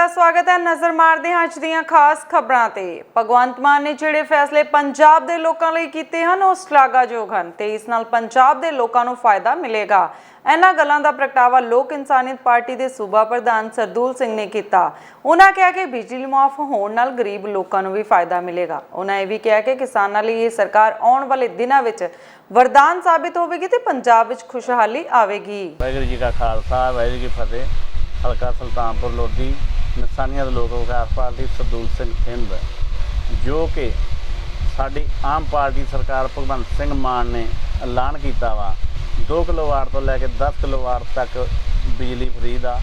ਤੁਹਾਡਾ ਸਵਾਗਤ ਹੈ। ਨਜ਼ਰ ਮਾਰਦੇ ਹਾਂ ਅੱਜ ਦੀਆਂ ਖਾਸ ਖਬਰਾਂ ਤੇ। ਭਗਵੰਤ ਮਾਨ ਨੇ ਜਿਹੜੇ ਫੈਸਲੇ ਪੰਜਾਬ ਦੇ ਲੋਕਾਂ ਲਈ ਕੀਤੇ ਹਨ ਉਹ ਸ਼ਲਾਘਾਯੋਗ ਹਨ ਤੇ ਇਸ ਨਾਲ ਪੰਜਾਬ ਦੇ ਲੋਕਾਂ ਨੂੰ ਫਾਇਦਾ ਮਿਲੇਗਾ। ਇਹਨਾਂ ਗੱਲਾਂ ਦਾ ਪ੍ਰਗਟਾਵਾ ਲੋਕ ਇਨਸਾਨੀਅਤ ਪਾਰਟੀ ਦੇ ਸੂਬਾ ਪ੍ਰਧਾਨ ਸਰਦੂਲ ਸਿੰਘ ਨੇ ਕੀਤਾ। ਉਹਨਾਂ ਕਿਹਾ ਕਿ ਬਿਜਲੀ ਮੁਆਫ ਹੋਣ ਨਾਲ ਗਰੀਬ ਲੋਕਾਂ ਨੂੰ ਵੀ ਫਾਇਦਾ ਮਿਲੇਗਾ। ਉਹਨਾਂ ਇਹ ਵੀ ਕਿਹਾ ਕਿ ਕਿਸਾਨਾਂ ਲਈ ਇਹ ਸਰਕਾਰ ਆਉਣ ਵਾਲੇ ਦਿਨਾਂ ਵਿੱਚ ਵਰਦਾਨ ਸਾਬਿਤ ਹੋਵੇਗੀ ਤੇ ਪੰਜਾਬ ਵਿੱਚ ਖੁਸ਼ਹਾਲੀ ਆਵੇਗੀ। ਵਾਹਿਗੁਰੂ ਜੀ ਕਾ ਖਾਲਸਾ, ਵਾਹਿਗੁਰੂ ਜੀ ਕੀ ਫਤਿਹ। हल्का सुल्तानपुर लोधी इंसानियत लोक विकास पार्टी सरदूल सिंह थिंद जो कि साड़ी आम पार्टी सरकार भगवंत सिंह मान ने ऐलान किया वा 2 किलोवाट तो लैके 10 किलोवाट तक बिजली फ्री का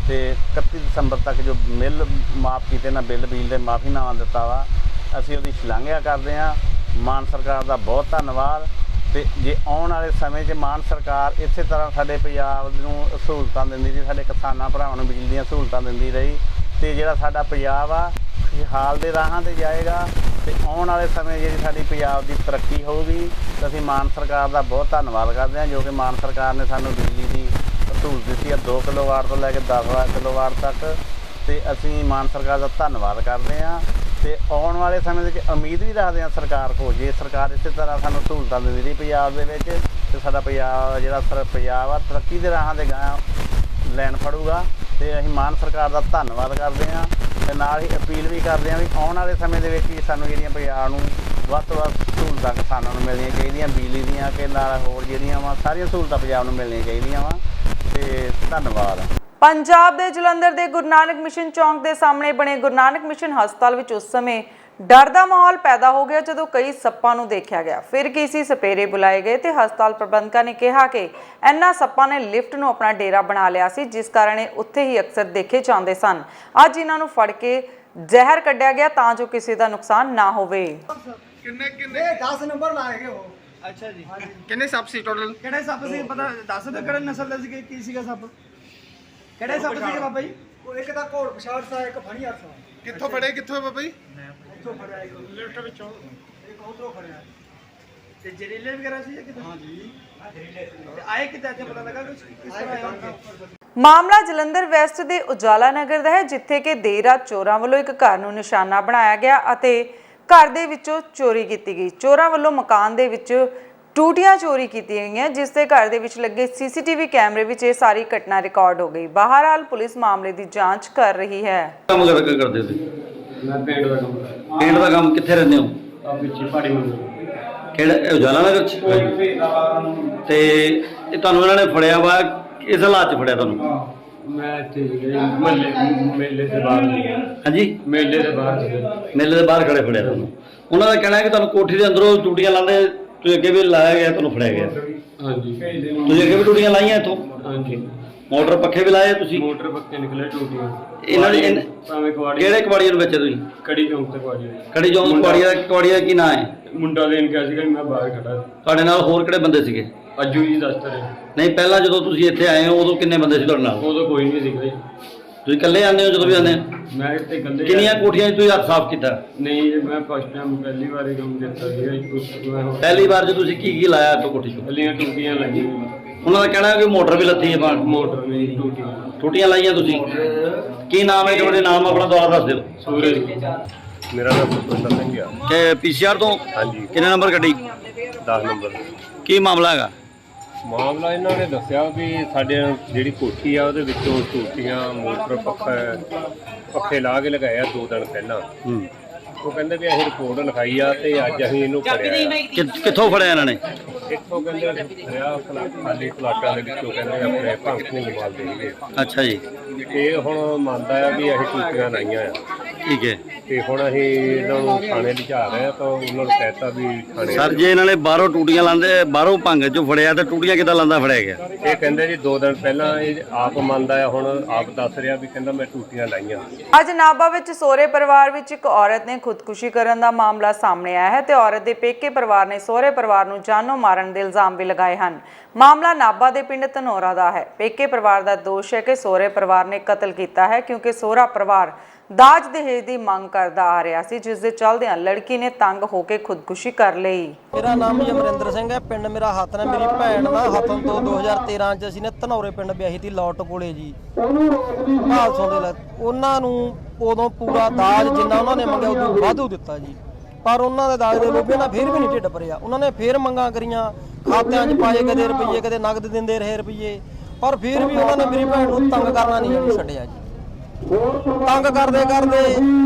तो 31 दिसंबर तक जो बिल माफ़ किए ना बिल बिजली के माफ़ीनामा दिता वा असी उसकी शलाघा करते हैं। मान सरकार का बहुत धन्यवाद। तो जे आने वाले समय 'च मान सरकार इस तरह साडे पंजाब नूं सहूलतां दिंदी रही, साडे किसानां भरावां नूं बिजली दीयां सहूलतां दिंदी रही तो जिहड़ा साडा पंजाब आ खुशहाल दे राहां ते जाएगा। तो आने वाले समय जी साडी पंजाब की तरक्की होगी। तो असीं मान सरकार का बहुत धन्यवाद करते हैं जो कि मान सरकार ने सानूं बिजली की सहूलत दी है 2 किलोवाट तो लैके 10 किलोवाट तक। तो असीं मान सरकार का धन्यवाद करते हैं। तो आने वाले समय उम्मीद भी रखते हैं सरकार को जे सरकार इस तरह सानूं सहूलतां दिंदी रही पंजाब दे विच ते साडा पंजाब जिहड़ा पंजाब आ तरक्की दे राहां ते गां लैन फड़ूगा। तो असीं मान सरकार का धन्यवाद करते हैं ते नाल ही अपील भी करते हैं भी आने वाले समय दे विच सानूं जिहड़ियां पंजाब नूं वध तो वध सहूलतां किसानां नूं मिलणियां चाहीदियां बिजली दीयां कि नाल होर जिहड़ियां वा सारियां सहूलतां पंजाब नूं मिलणियां चाहीदियां वा। ते धन्यवाद। पंजाब ਦੇ ਜਲੰਧਰ ਦੇ ਗੁਰੂ ਨਾਨਕ ਮਿਸ਼ਨ ਚੌਂਕ ਦੇ ਸਾਹਮਣੇ ਬਣੇ ਗੁਰੂ ਨਾਨਕ ਮਿਸ਼ਨ ਹਸਪਤਾਲ ਵਿੱਚ ਉਸ ਸਮੇਂ ਡਰ ਦਾ ਮਾਹੌਲ ਪੈਦਾ ਹੋ ਗਿਆ ਜਦੋਂ ਕਈ ਸੱਪਾਂ ਨੂੰ ਦੇਖਿਆ ਗਿਆ। ਫਿਰ ਕਿਸੇ ਸਪੇਰੇ ਬੁਲਾਏ ਗਏ ਤੇ ਹਸਪਤਾਲ ਪ੍ਰਬੰਧਕਾਂ ਨੇ ਕਿਹਾ ਕਿ ਇਹਨਾਂ ਸੱਪਾਂ ਨੇ ਲਿਫਟ ਨੂੰ ਆਪਣਾ ਡੇਰਾ ਬਣਾ ਲਿਆ ਸੀ ਜਿਸ ਕਾਰਨ ਇਹ ਉੱਥੇ ਹੀ ਅਕਸਰ ਦੇਖੇ ਜਾਂਦੇ ਸਨ। ਅੱਜ ਇਹਨਾਂ ਨੂੰ ਫੜ ਕੇ ਜ਼ਹਿਰ ਕੱਢਿਆ ਗਿਆ ਤਾਂ ਜੋ ਕਿਸੇ ਦਾ ਨੁਕਸਾਨ ਨਾ ਹੋਵੇ। ਕਿੰਨੇ 10 ਨੰਬਰ ਲਾਏਗੇ ਉਹ। ਅੱਛਾ ਜੀ, ਕਿੰਨੇ ਸੱਪ ਸੀ ਟੋਟਲ? ਕਿਹੜੇ ਸੱਪ ਸੀ ਪਤਾ ਦੱਸ ਦਿਓ, ਕਿਹੜੇ ਨਸਲ ਦਾ ਸੀ, ਕੀ ਸੀਗਾ ਸੱਪ? ਕਿਹੜੇ ਸੱਪ ਸੀਗੇ ਬਾਬਾ ਜੀ? ਉਹ ਇੱਕ ਤਾਂ ਘੋੜ ਪਛਾੜ ਸਾ, ਇੱਕ ਫਣੀ ਹੱਥ ਸਾ। ਕਿੱਥੋਂ ਫੜੇ ਕਿੱਥੋਂ ਬਾਬਾ ਜੀ? ਇੱਥੋਂ ਫੜਿਆ ਲਿਫਟ ਵਿੱਚੋਂ, ਇੱਕ ਉਧਰੋਂ ਫੜਿਆ। ਤੇ ਜ਼ਹਿਰੀਲੇ ਵਗੈਰਾ ਸੀ ਜਾਂ ਕਿੱਦਾਂ? ਹਾਂ ਜੀ, ਜ਼ਹਿਰੀਲੇ। ਆਏ ਕਿੱਦਾਂ ਇੱਥੇ ਪਤਾ ਲੱਗਾ ਕੁਝ ਕਿਸ ਤਰ੍ਹਾਂ ਆਇਆ? ਮਾਮਲਾ ਜਲੰਧਰ ਵੈਸਟ ਦੇ ਉਜਾਲਾ ਨਗਰ ਦਾ ਹੈ ਜਿੱਥੇ ਕਿ ਦੇਰ ਰਾਤ ਚੋਰਾਂ ਵੱਲੋਂ ਇੱਕ ਘਰ ਨੂੰ ਨਿਸ਼ਾਨਾ ਬਣਾਇਆ ਗਿਆ ਅਤੇ ਘਰ ਦੇ ਵਿੱਚੋਂ ਚੋਰੀ ਕੀਤੀ ਗਈ। ਚੋਰਾਂ ਵੱਲੋਂ ਮਕਾਨ ਦੇ ਵਿੱਚ ਟੂਟੀਆਂ ਚੋਰੀ ਕੀਤੀਆਂ ਗਈਆਂ ਜਿਸ ਦੇ ਘਰ ਦੇ ਵਿੱਚ ਲੱਗੇ ਸੀਸੀਟੀਵੀ ਕੈਮਰੇ ਵਿੱਚ ਇਹ ਸਾਰੀ ਘਟਨਾ ਰਿਕਾਰਡ ਹੋ ਗਈ। ਬਹਰਾਲ ਪੁਲਿਸ ਮਾਮਲੇ ਦੀ ਜਾਂਚ ਕਰ ਰਹੀ ਹੈ। ਕੰਮ ਕਰਦੇ ਸੀ? ਮੈਂ ਪੇਂਟ ਦਾ ਕੰਮ। ਪੇਂਟ ਦਾ ਕੰਮ ਕਿੱਥੇ ਰਹਿੰਦੇ ਹੋ? ਆ ਪਿੱਛੇ ਪਹਾੜੀ ਮੰਦਰ। ਕਿਹੜਾ ਉਜਾਲਾ ਨਗਰ ਚ? ਤੇ ਇਹ ਤੁਹਾਨੂੰ ਇਹਨਾਂ ਨੇ ਫੜਿਆ ਵਾ ਇਸ ਹਾਲਾਤ ਚ ਫੜਿਆ ਤੁਹਾਨੂੰ? ਮੈਂ ਇੱਥੇ ਮੇਲੇ ਦੇ ਬਾਹਰ। ਹਾਂਜੀ, ਮੇਲੇ ਦੇ ਬਾਹਰ। ਮੇਲੇ ਦੇ ਬਾਹਰ ਖੜੇ ਫੜਿਆ ਤੁਹਾਨੂੰ। ਉਹਨਾਂ ਦਾ ਕਹਿਣਾ ਹੈ ਕਿ ਤੁਹਾਨੂੰ ਕੋਠੀ ਦੇ ਅੰਦਰੋਂ ਟੂਟੀਆਂ ਲਾਉਂਦੇ ਤੁਸੀਂ ਅੱਗੇ ਵੀ ਲਾਇਆ ਗਿਆ ਤੁਹਾਨੂੰ ਫੜਿਆ ਗਿਆ। ਹਾਂਜੀ, ਤੁਸੀਂ ਅੱਗੇ ਵੀ ਟੂਟੀਆਂ ਲਾਈਆਂ ਇੱਥੋਂ? ਹਾਂਜੀ, ਮੋਟਰ ਪੱਖੇ ਵੀ ਲਾਏ ਤੁਸੀਂ? ਮੋਟਰ ਪੱਕੇ ਨਿਕਲੇ ਟੂਟੀਆਂ। ਇਹਨਾਂ ਦੀ ਭਾਵੇਂ ਕਵਾੜੀ। ਕਿਹੜੇ ਕਵਾੜੀਆਂ ਨੂੰ ਵੇਚੇ ਤੁਸੀਂ? ਕੜੀ ਚੌਂਕ ਤੇ ਕਵਾੜੀ। ਕੜੀ ਚੌਂਕ ਕਵਾੜੀਆਂ ਦਾ ਕੀ ਨਾਂ ਹੈ? ਮੁੰਡਾ ਦੇਣ ਗਿਆ ਸੀਗਾ, ਮੈਂ ਬਾਹਰ ਖੜਾ। ਤੁਹਾਡੇ ਨਾਲ ਹੋਰ ਕਿਹੜੇ ਬੰਦੇ ਸੀਗੇ? ਅੱਜੂ ਜੀ ਦੱਸਦੇ ਰਹੇ। ਨਹੀਂ, ਪਹਿਲਾਂ ਜਦੋਂ ਤੁਸੀਂ ਇੱਥੇ ਆਏ ਹੋ ਉਦੋਂ ਕਿੰਨੇ ਬੰਦੇ ਸੀ ਤੁਹਾਡੇ ਨਾਲ? ਉਦੋਂ ਕੋਈ ਨਹੀਂ ਸੀਗਾ ਜੀ। ਤੁਸੀਂ ਇਕੱਲੇ ਆਉਂਦੇ ਹੋ ਜਦੋਂ ਵੀ ਆਉਂਦੇ ਹੋ? ਮੈਂ ਇੱਥੇ ਇਕੱਲੇ। ਕਿੰਨੀਆਂ ਕੋਠੀਆਂ 'ਚ ਤੁਸੀਂ ਹੱਥ ਸਾਫ਼ ਕੀਤਾ? ਨਹੀਂ, ਮੈਂ ਫਸਟ ਟਾਈਮ ਪਹਿਲੀ ਵਾਰੀ ਕੰਮ ਕੀਤਾ ਸੀਗਾ। ਪਹਿਲੀ ਵਾਰ 'ਚ ਤੁਸੀਂ ਕੀ ਲਾਇਆ ਇੱਥੋਂ ਕੋਠੀ 'ਚੋਂ? ਪਹਿਲੀਆਂ ਟੂਟੀਆਂ ਲਾਈਆਂ। ਉਹਨਾਂ ਦਾ ਕਹਿਣਾ ਕਿ ਮੋਟਰ ਵੀ ਲੱਥੀ ਹੈ ਬਾਹਰ। ਮੋਟਰ ਨਹੀਂ, ਟੂਟੀਆਂ। ਟੂਟੀਆਂ ਲਾਈਆਂ ਤੁਸੀਂ? ਕੀ ਨਾਮ ਹੈ ਤੁਹਾਡੇ? ਨਾਮ ਆਪਣਾ ਦੁਬਾਰਾ ਦੱਸ ਦਿਓ। ਸੂਰਜ। ਮੇਰਾ ਨਾਮ ਸੁਖਵਿੰਦਰ ਸਿੰਘ ਆ। ਕਿ ਪੀਸੀਆਰ ਤੋਂ? ਹਾਂਜੀ, ਕਿੰਨੇ ਨੰਬਰ ਗੱਡੀ? 10 ਨੰਬਰ। ਕੀ ਮਾਮਲਾ ਹੈਗਾ? ਮਾਮਲਾ ਇਹਨਾਂ ਨੇ ਦੱਸਿਆ ਵੀ ਸਾਡੇ ਜਿਹੜੀ ਕੋਠੀ ਆ ਉਹਦੇ ਵਿੱਚੋਂ ਟੂਟੀਆਂ ਮੋਟਰ ਪੱਖੇ ਲਾ ਕੇ ਲਗਾਏ ਆ 2 ਦਿਨ ਪਹਿਲਾਂ। ਉਹ ਕਹਿੰਦੇ ਵੀ ਅਸੀਂ ਰਿਪੋਰਟ ਲਿਖਾਈ ਆ ਤੇ ਅੱਜ ਅਸੀਂ ਇਹਨੂੰ ਫੜਿਆ। ਕਿੱਥੋਂ ਫੜਿਆ ਇਹਨਾਂ ਨੇ? ਇੱਥੋਂ ਕਹਿੰਦੇ ਫੜਿਆ ਖਾਲੀ ਪਲਾਟਾਂ ਦੇ ਵਿੱਚੋਂ, ਕਹਿੰਦੇ ਆਪਣੇ ਭੰਗ ਨਹੀਂ ਮਾਰਦੇ ਸੀਗੇ। ਅੱਛਾ ਜੀ। ਇਹ ਹੁਣ ਮੰਨਦਾ ਆ ਵੀ ਅਸੀਂ ਟੂਟੀਆਂ ਲਾਈਆਂ ਆ। ਠੀਕ ਹੈ। ਤੇ ਹੁਣ ਅਸੀਂ ਇਹਨਾਂ ਨੂੰ ਥਾਣੇ ਲਿਜਾ ਰਹੇ ਆ ਤਾਂ ਉਹਨਾਂ ਨੂੰ ਕਹਿਤਾ ਵੀ ਥਾਣੇ। ਸਰ, ਜੇ ਇਹਨਾਂ ਨੇ ਬਾਹਰੋਂ ਟੂਟੀਆਂ ਲਾਉਂਦੇ, ਬਾਹਰੋਂ ਭੰਗ ਚੋਂ ਫੜਿਆ ਤੇ ਟੂਟੀਆਂ ਕਿੱਦਾਂ ਲਾਉਂਦਾ ਫੜਿਆ ਗਿਆ? ਇਹ ਕਹਿੰਦੇ ਜੀ 2 ਦਿਨ ਪਹਿਲਾਂ ਇਹ ਆਪ ਮੰਨਦਾ ਆ, ਹੁਣ ਆਪ ਦੱਸ ਰਿਹਾ ਵੀ ਕਹਿੰਦਾ ਮੈਂ ਟੂਟੀਆਂ ਲਾਈਆਂ। ਅੱਜ ਨਾਭਾ ਵਿੱਚ ਸਹੁਰੇ ਪਰਿਵਾਰ ਵਿੱਚ ਇੱਕ ਔਰਤ ਨੇ ਖੁਦਕੁਸ਼ੀ ਕਰਨ ਦਾ ਮਾਮਲਾ ਸਾਹਮਣੇ ਆਇਆ ਹੈ ਤੇ ਔਰਤ ਦੇ ਪੇਕੇ ਪਰਿਵਾਰ ਨੇ ਸਹੁਰੇ ਪਰਿਵਾਰ ਨੂੰ ਜਾਨੋਂ ਮਾਰਨ ਦੇ ਇਲਜ਼ਾਮ ਵੀ ਲਗਾਏ ਹਨ। ਮਾਮਲਾ ਨਾਭਾ ਦੇ ਪਿੰਡ ਧਨੌਰਾ ਦਾ ਹੈ। ਪੇਕੇ ਪਰਿਵਾਰ ਦਾ ਦੋਸ਼ ਹੈ ਕਿ ਸਹੁਰੇ ਪਰਿਵਾਰ ਨੇ ਕਤਲ ਕੀਤਾ ਹੈ ਕਿਉਂਕਿ ਸਹੁਰਾ ਪਰਿਵਾਰ ਦਾਜ ਦਹੇਜ ਦੀ ਮੰਗ ਕਰਦਾ ਆ ਰਿਹਾ ਸੀ, ਜਿਸ ਦੇ ਚੱਲਦਿਆਂ ਲੜਕੀ ਨੇ ਤੰਗ ਹੋ ਕੇ ਖੁਦਕੁਸ਼ੀ ਕਰ ਲਈ। ਮੇਰਾ ਨਾਮ ਜੀ ਅਮਰਿੰਦਰ ਸਿੰਘ ਹੈ, ਪਿੰਡ ਮੇਰਾ ਹੱਥਨ ਹੈ। ਮੇਰੀ ਭੈਣ ਦਾ ਹੱਥਨ ਤੋਂ 2013 ਚ ਅਸੀਂ ਨੇ ਧਨੌਰੇ ਪਿੰਡ ਵਿਆਹੀ ਸੀ, ਲੋਟ ਕੋਲੇ ਜੀ ਭਾਲਸੋਂ ਦੇ। ਉਹਨਾਂ ਨੂੰ ਉਦੋਂ ਪੂਰਾ ਦਾਜ ਜਿੰਨਾ ਉਹਨਾਂ ਨੇ ਮੰਗਿਆ ਉਦੋਂ ਵਾਧੂ ਦਿੱਤਾ ਜੀ, ਪਰ ਉਹਨਾਂ ਦੇ ਦਾਜ ਦੇ ਲੋਭੇ ਨਾਲ ਫਿਰ ਵੀ ਨਹੀਂ ਢਿੱਡ ਭਰਿਆ। ਉਹਨਾਂ ਨੇ ਫਿਰ ਮੰਗਾਂ ਕਰੀਆਂ, ਖਾਤਿਆਂ 'ਚ ਪਾਏ, ਕਦੇ ਰੁਪਈਏ ਕਦੇ ਨਗਦ ਦਿੰਦੇ ਰਹੇ ਰੁਪਈਏ, ਪਰ ਫਿਰ ਵੀ ਉਹਨਾਂ ਨੇ ਮੇਰੀ ਭੈਣ ਨੂੰ ਤੰਗ ਕਰਨਾ ਨਹੀਂ ਛੱਡਿਆ ਜੀ। ਤੰਗ ਕਰਦੇ ਕਰਦੇ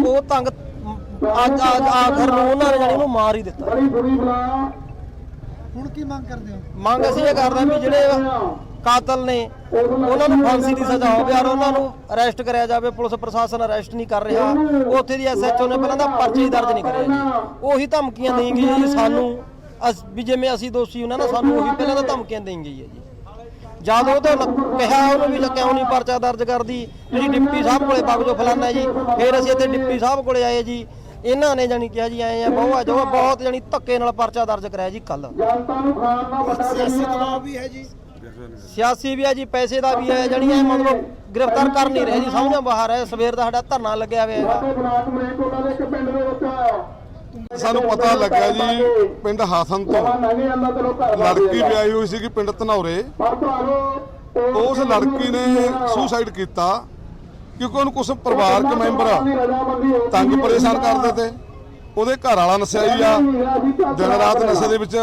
ਉਹ ਤੰਗ ਅੱਜ ਆਖਰ ਨੂੰ ਉਹਨਾਂ ਨੇ ਜਾਨੀ ਉਹਨੂੰ ਮਾਰ ਹੀ ਦਿੱਤਾ। ਹੁਣ ਕੀ ਮੰਗ ਕਰਦੇ ਹੋ? ਮੰਗ ਅਸੀਂ ਇਹ ਕਰਦੇ ਵੀ ਜਿਹੜੇ ਕਾਤਲ ਨੇ ਉਹਨਾਂ ਨੂੰ ਫਾਂਸੀ ਦੀ ਸਜ਼ਾ ਹੋਵੇ ਔਰ ਉਹਨਾਂ ਨੂੰ ਅਰੈਸਟ ਕਰਿਆ ਜਾਵੇ। ਪੁਲਿਸ ਪ੍ਰਸ਼ਾਸਨ ਅਰੈਸਟ ਨਹੀਂ ਕਰ ਰਿਹਾ। ਉੱਥੇ ਦੀ ਐਸਐਚਓ ਨੇ ਪਹਿਲਾਂ ਤਾਂ ਪਰਚਾ ਹੀ ਦਰਜ ਨਹੀਂ ਕਰਿਆ ਜੀ। ਉਹੀ ਧਮਕੀਆਂ ਦੇਈ ਗਈ ਜੀ ਸਾਨੂੰ, ਵੀ ਜਿਵੇਂ ਅਸੀਂ ਦੋਸ਼ੀ ਉਹਨਾਂ ਨਾਲ ਸਾਨੂੰ ਉਹੀ ਪਹਿਲਾਂ ਤਾਂ ਧਮਕੀਆਂ ਦੇਈ ਗਈ ਹੈ ਜੀ। ਜਦ ਉਹ ਤਾਂ ਕਿਹਾ ਉਹਨੂੰ ਵੀ ਕਿਉਂ ਨਹੀਂ ਪਰਚਾ ਦਰਜ ਕਰਦੀ, ਤੁਸੀਂ ਡਿਪਟੀ ਸਾਹਿਬ ਕੋਲੇ ਵਗ ਜਾਓ ਫਲਾਨਾ ਜੀ। ਫਿਰ ਅਸੀਂ ਇੱਥੇ ਡਿਪਟੀ ਸਾਹਿਬ ਕੋਲੇ ਆਏ ਜੀ। ਇਹਨਾਂ ਨੇ ਜਾਨੀ ਕਿਹਾ ਜੀ ਆਏ ਆ ਬਹੁਤ ਜੋ ਬਹੁਤ ਜਾਨੀ ਧੱਕੇ ਨਾਲ ਪਰਚਾ ਦਰਜ ਕਰਾਇਆ ਜੀ ਕੱਲ। ਸਿਆਸੀ ਦਬਾਅ ਵੀ ਹੈ ਜੀ, ਸਿਆਸੀ ਵੀ ਹੈ ਜੀ, ਪੈਸੇ ਦਾ ਵੀ ਹੈ। ਜਾਨੀ ਇਹ ਮਤਲਬ ਗ੍ਰਿਫਤਾਰ ਕਰ ਨਹੀਂ ਰਹੇ ਜੀ, ਸਮਝੋਂ ਬਾਹਰ ਹੈ। ਸਵੇਰ ਦਾ ਸਾਡਾ ਧਰਨਾ ਲੱਗਿਆ ਹੋਇਆ ਹੈਗਾ। ਸਾਨੂੰ ਪਤਾ ਲੱਗਾ ਜੀ ਪਿੰਡ ਹਾਸਨ ਤੋਂ ਲੜਕੀ ਵਿਆਹੀ ਹੋਈ ਸੀ ਪਿੰਡ ਧਨੌਰੇ। ਉਸ ਲੜਕੀ ਨੇ ਸੁਸਾਈਡ ਕੀਤਾ ਕਿਉਂਕਿ ਉਹਨੂੰ ਕੁਝ ਪਰਿਵਾਰਕ ਮੈਂਬਰ ਤੰਗ ਪਰੇਸ਼ਾਨ ਕਰਦੇ ਤੇ। ਉਹਦੇ ਘਰ ਵਾਲਾ ਨਸ਼ਈ ਆ, ਦਿਨ ਰਾਤ ਨਸ਼ੇ ਦੇ ਵਿੱਚ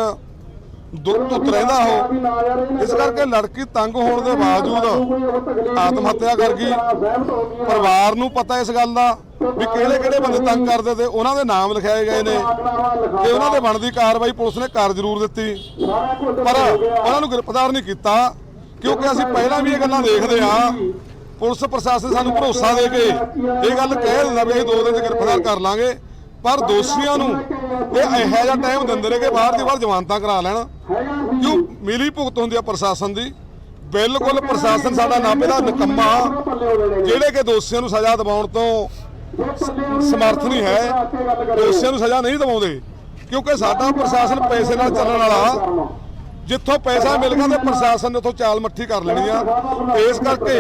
ਧੁੱਤ ਰਹਿੰਦਾ ਉਹ। ਇਸ ਕਰਕੇ ਲੜਕੀ ਤੰਗ ਹੋਣ ਦੇ ਬਾਵਜੂਦ ਆਤਮ ਹੱਤਿਆ ਕਰ ਗਈ। ਪਰਿਵਾਰ ਨੂੰ ਪਤਾ ਇਸ ਗੱਲ ਦਾ ਵੀ ਕਿਹੜੇ ਕਿਹੜੇ ਬੰਦੇ ਤੰਗ ਕਰਦੇ ਤੇ, ਉਹਨਾਂ ਦੇ ਨਾਮ ਲਿਖਾਏ ਗਏ ਨੇ ਤੇ ਉਹਨਾਂ ਦੇ ਬਣਦੀ ਕਾਰਵਾਈ ਪੁਲਿਸ ਨੇ ਕਰ ਜ਼ਰੂਰ ਦਿੱਤੀ, ਪਰ ਉਹਨਾਂ ਨੂੰ ਗ੍ਰਿਫਤਾਰ ਨਹੀਂ ਕੀਤਾ। ਕਿਉਂਕਿ ਅਸੀਂ ਪਹਿਲਾਂ ਵੀ ਇਹ ਗੱਲਾਂ ਦੇਖਦੇ ਆ, ਪੁਲਿਸ ਪ੍ਰਸ਼ਾਸਨ ਸਾਨੂੰ ਭਰੋਸਾ ਦੇ ਕੇ ਇਹ ਗੱਲ ਕਹਿ ਦਿੰਦਾ ਵੀ ਅਸੀਂ 2 ਦਿਨ 'ਚ ਗ੍ਰਿਫਤਾਰ ਕਰ ਲਾਂਗੇ, ਪਰ ਦੋਸ਼ੀਆਂ ਨੂੰ ਇਹ ਇਹੋ ਜਿਹਾ ਟਾਈਮ ਦਿੰਦੇ ਨੇ ਕਿ ਬਾਹਰ ਦੀ ਬਾਹਰ ਜ਼ਮਾਨਤਾਂ ਕਰਾ ਲੈਣ। ਕਿਉਂ ਮਿਲੀ ਭੁਗਤ ਹੁੰਦੀ ਆ ਪ੍ਰਸ਼ਾਸਨ ਦੀ। ਬਿਲਕੁਲ ਪ੍ਰਸ਼ਾਸਨ ਸਾਡਾ ਨਾਭੇ ਦਾ ਨਿਕੰਮਾ, ਜਿਹੜੇ ਕਿ ਦੋਸ਼ੀਆਂ ਨੂੰ ਸਜ਼ਾ ਦਿਵਾਉਣ ਤੋਂ ਸਮਰਥ ਨਹੀਂ ਹੈ, ਦੋਸ਼ੀਆਂ ਨੂੰ ਸਜ਼ਾ ਨਹੀਂ ਦਿਵਾਉਂਦੇ। ਕਿਉਂਕਿ ਸਾਡਾ ਪ੍ਰਸ਼ਾਸਨ ਪੈਸੇ ਨਾਲ ਚੱਲਣ ਵਾਲਾ, ਜਿੱਥੋਂ ਪੈਸਾ ਮਿਲ ਗਿਆ ਤੇ ਪ੍ਰਸ਼ਾਸਨ ਨੇ ਉੱਥੋਂ ਚਾਲ ਮੱਠੀ ਕਰ ਲੈਣੀ ਆ। ਇਸ ਕਰਕੇ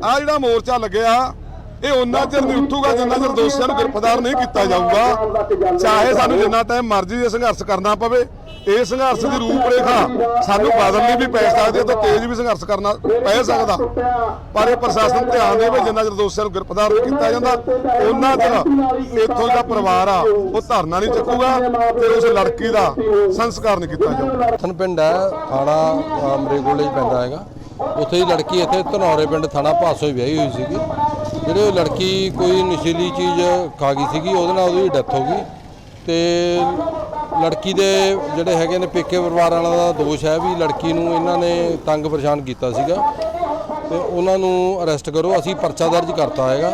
ਆ ਜਿਹੜਾ ਮੋਰਚਾ ਲੱਗਿਆ ਇਹ ਉਹਨਾਂ ਚਿਰ ਨਹੀਂ ਉੱਠੂਗਾ ਜਿੰਨਾ ਚਿਰ ਦੋਸ਼ੀਆਂ ਨੂੰ ਗ੍ਰਿਫਤਾਰ ਨਹੀਂ ਕੀਤਾ ਜਾਊਗਾ। ਚਾਹੇ ਸਾਨੂੰ ਜਿੰਨਾ ਟਾਈਮ ਮਰਜ਼ੀ ਇਹ ਸੰਘਰਸ਼ ਕਰਨਾ ਪਵੇ। ਇਹ ਸੰਘਰਸ਼ ਦੀ ਰੂਪਰੇਖਾ ਸਾਨੂੰ ਬਦਲਣੀ ਵੀ ਪੈ ਸਕਦੀ ਹੈ, ਤਾਂ ਤੇਜ਼ ਵੀ ਸੰਘਰਸ਼ ਕਰਨਾ ਪੈ ਸਕਦਾ, ਪਰ ਇਹ ਪ੍ਰਸ਼ਾਸਨ ਧਿਆਨ ਦੇਵੇ ਜਿੰਨਾ ਚਿਰ ਦੋਸ਼ੀਆਂ ਨੂੰ ਗ੍ਰਿਫਤਾਰ ਨਹੀਂ ਕੀਤਾ ਜਾਂਦਾ ਉਹਨਾਂ ਚਿਰ ਇੱਥੋਂ ਦਾ ਪਰਿਵਾਰ ਆ ਉਹ ਧਰਨਾ ਨਹੀਂ ਚੱਕੂਗਾ ਤੇ ਉਸ ਲੜਕੀ ਦਾ ਸੰਸਕਾਰ ਨਹੀਂ ਕੀਤਾ ਜਾਊਗਾ। ਥਨ ਪਿੰਡ ਹੈ, ਥਾਣਾ ਅਮਰੇਕੋਲੇ 'ਚ ਪੈਂਦਾ ਹੈਗਾ। ਉੱਥੇ ਦੀ ਲੜਕੀ ਇੱਥੇ ਧਨੌਰੇ ਪਿੰਡ ਥਾਣਾ ਭਾਸੋਂ ਵਿਆਹੀ ਹੋਈ ਸੀਗੀ। ਜਿਹੜੇ ਉਹ ਲੜਕੀ ਕੋਈ ਨਸ਼ੀਲੀ ਚੀਜ਼ ਖਾ ਗਈ ਸੀਗੀ, ਉਹਦੇ ਨਾਲ ਉਹਦੀ ਡੈਥ ਹੋ ਗਈ। ਤੇ ਲੜਕੀ ਦੇ ਜਿਹੜੇ ਹੈਗੇ ਨੇ ਪੇਕੇ ਪਰਿਵਾਰ ਵਾਲਾ ਦਾ ਦੋਸ਼ ਹੈ ਵੀ ਲੜਕੀ ਨੂੰ ਇਹਨਾਂ ਨੇ ਤੰਗ ਪਰੇਸ਼ਾਨ ਕੀਤਾ ਸੀਗਾ ਤੇ ਉਹਨਾਂ ਨੂੰ ਅਰੈਸਟ ਕਰੋ। ਅਸੀਂ ਪਰਚਾ ਦਰਜ ਕਰਤਾ ਹੈਗਾ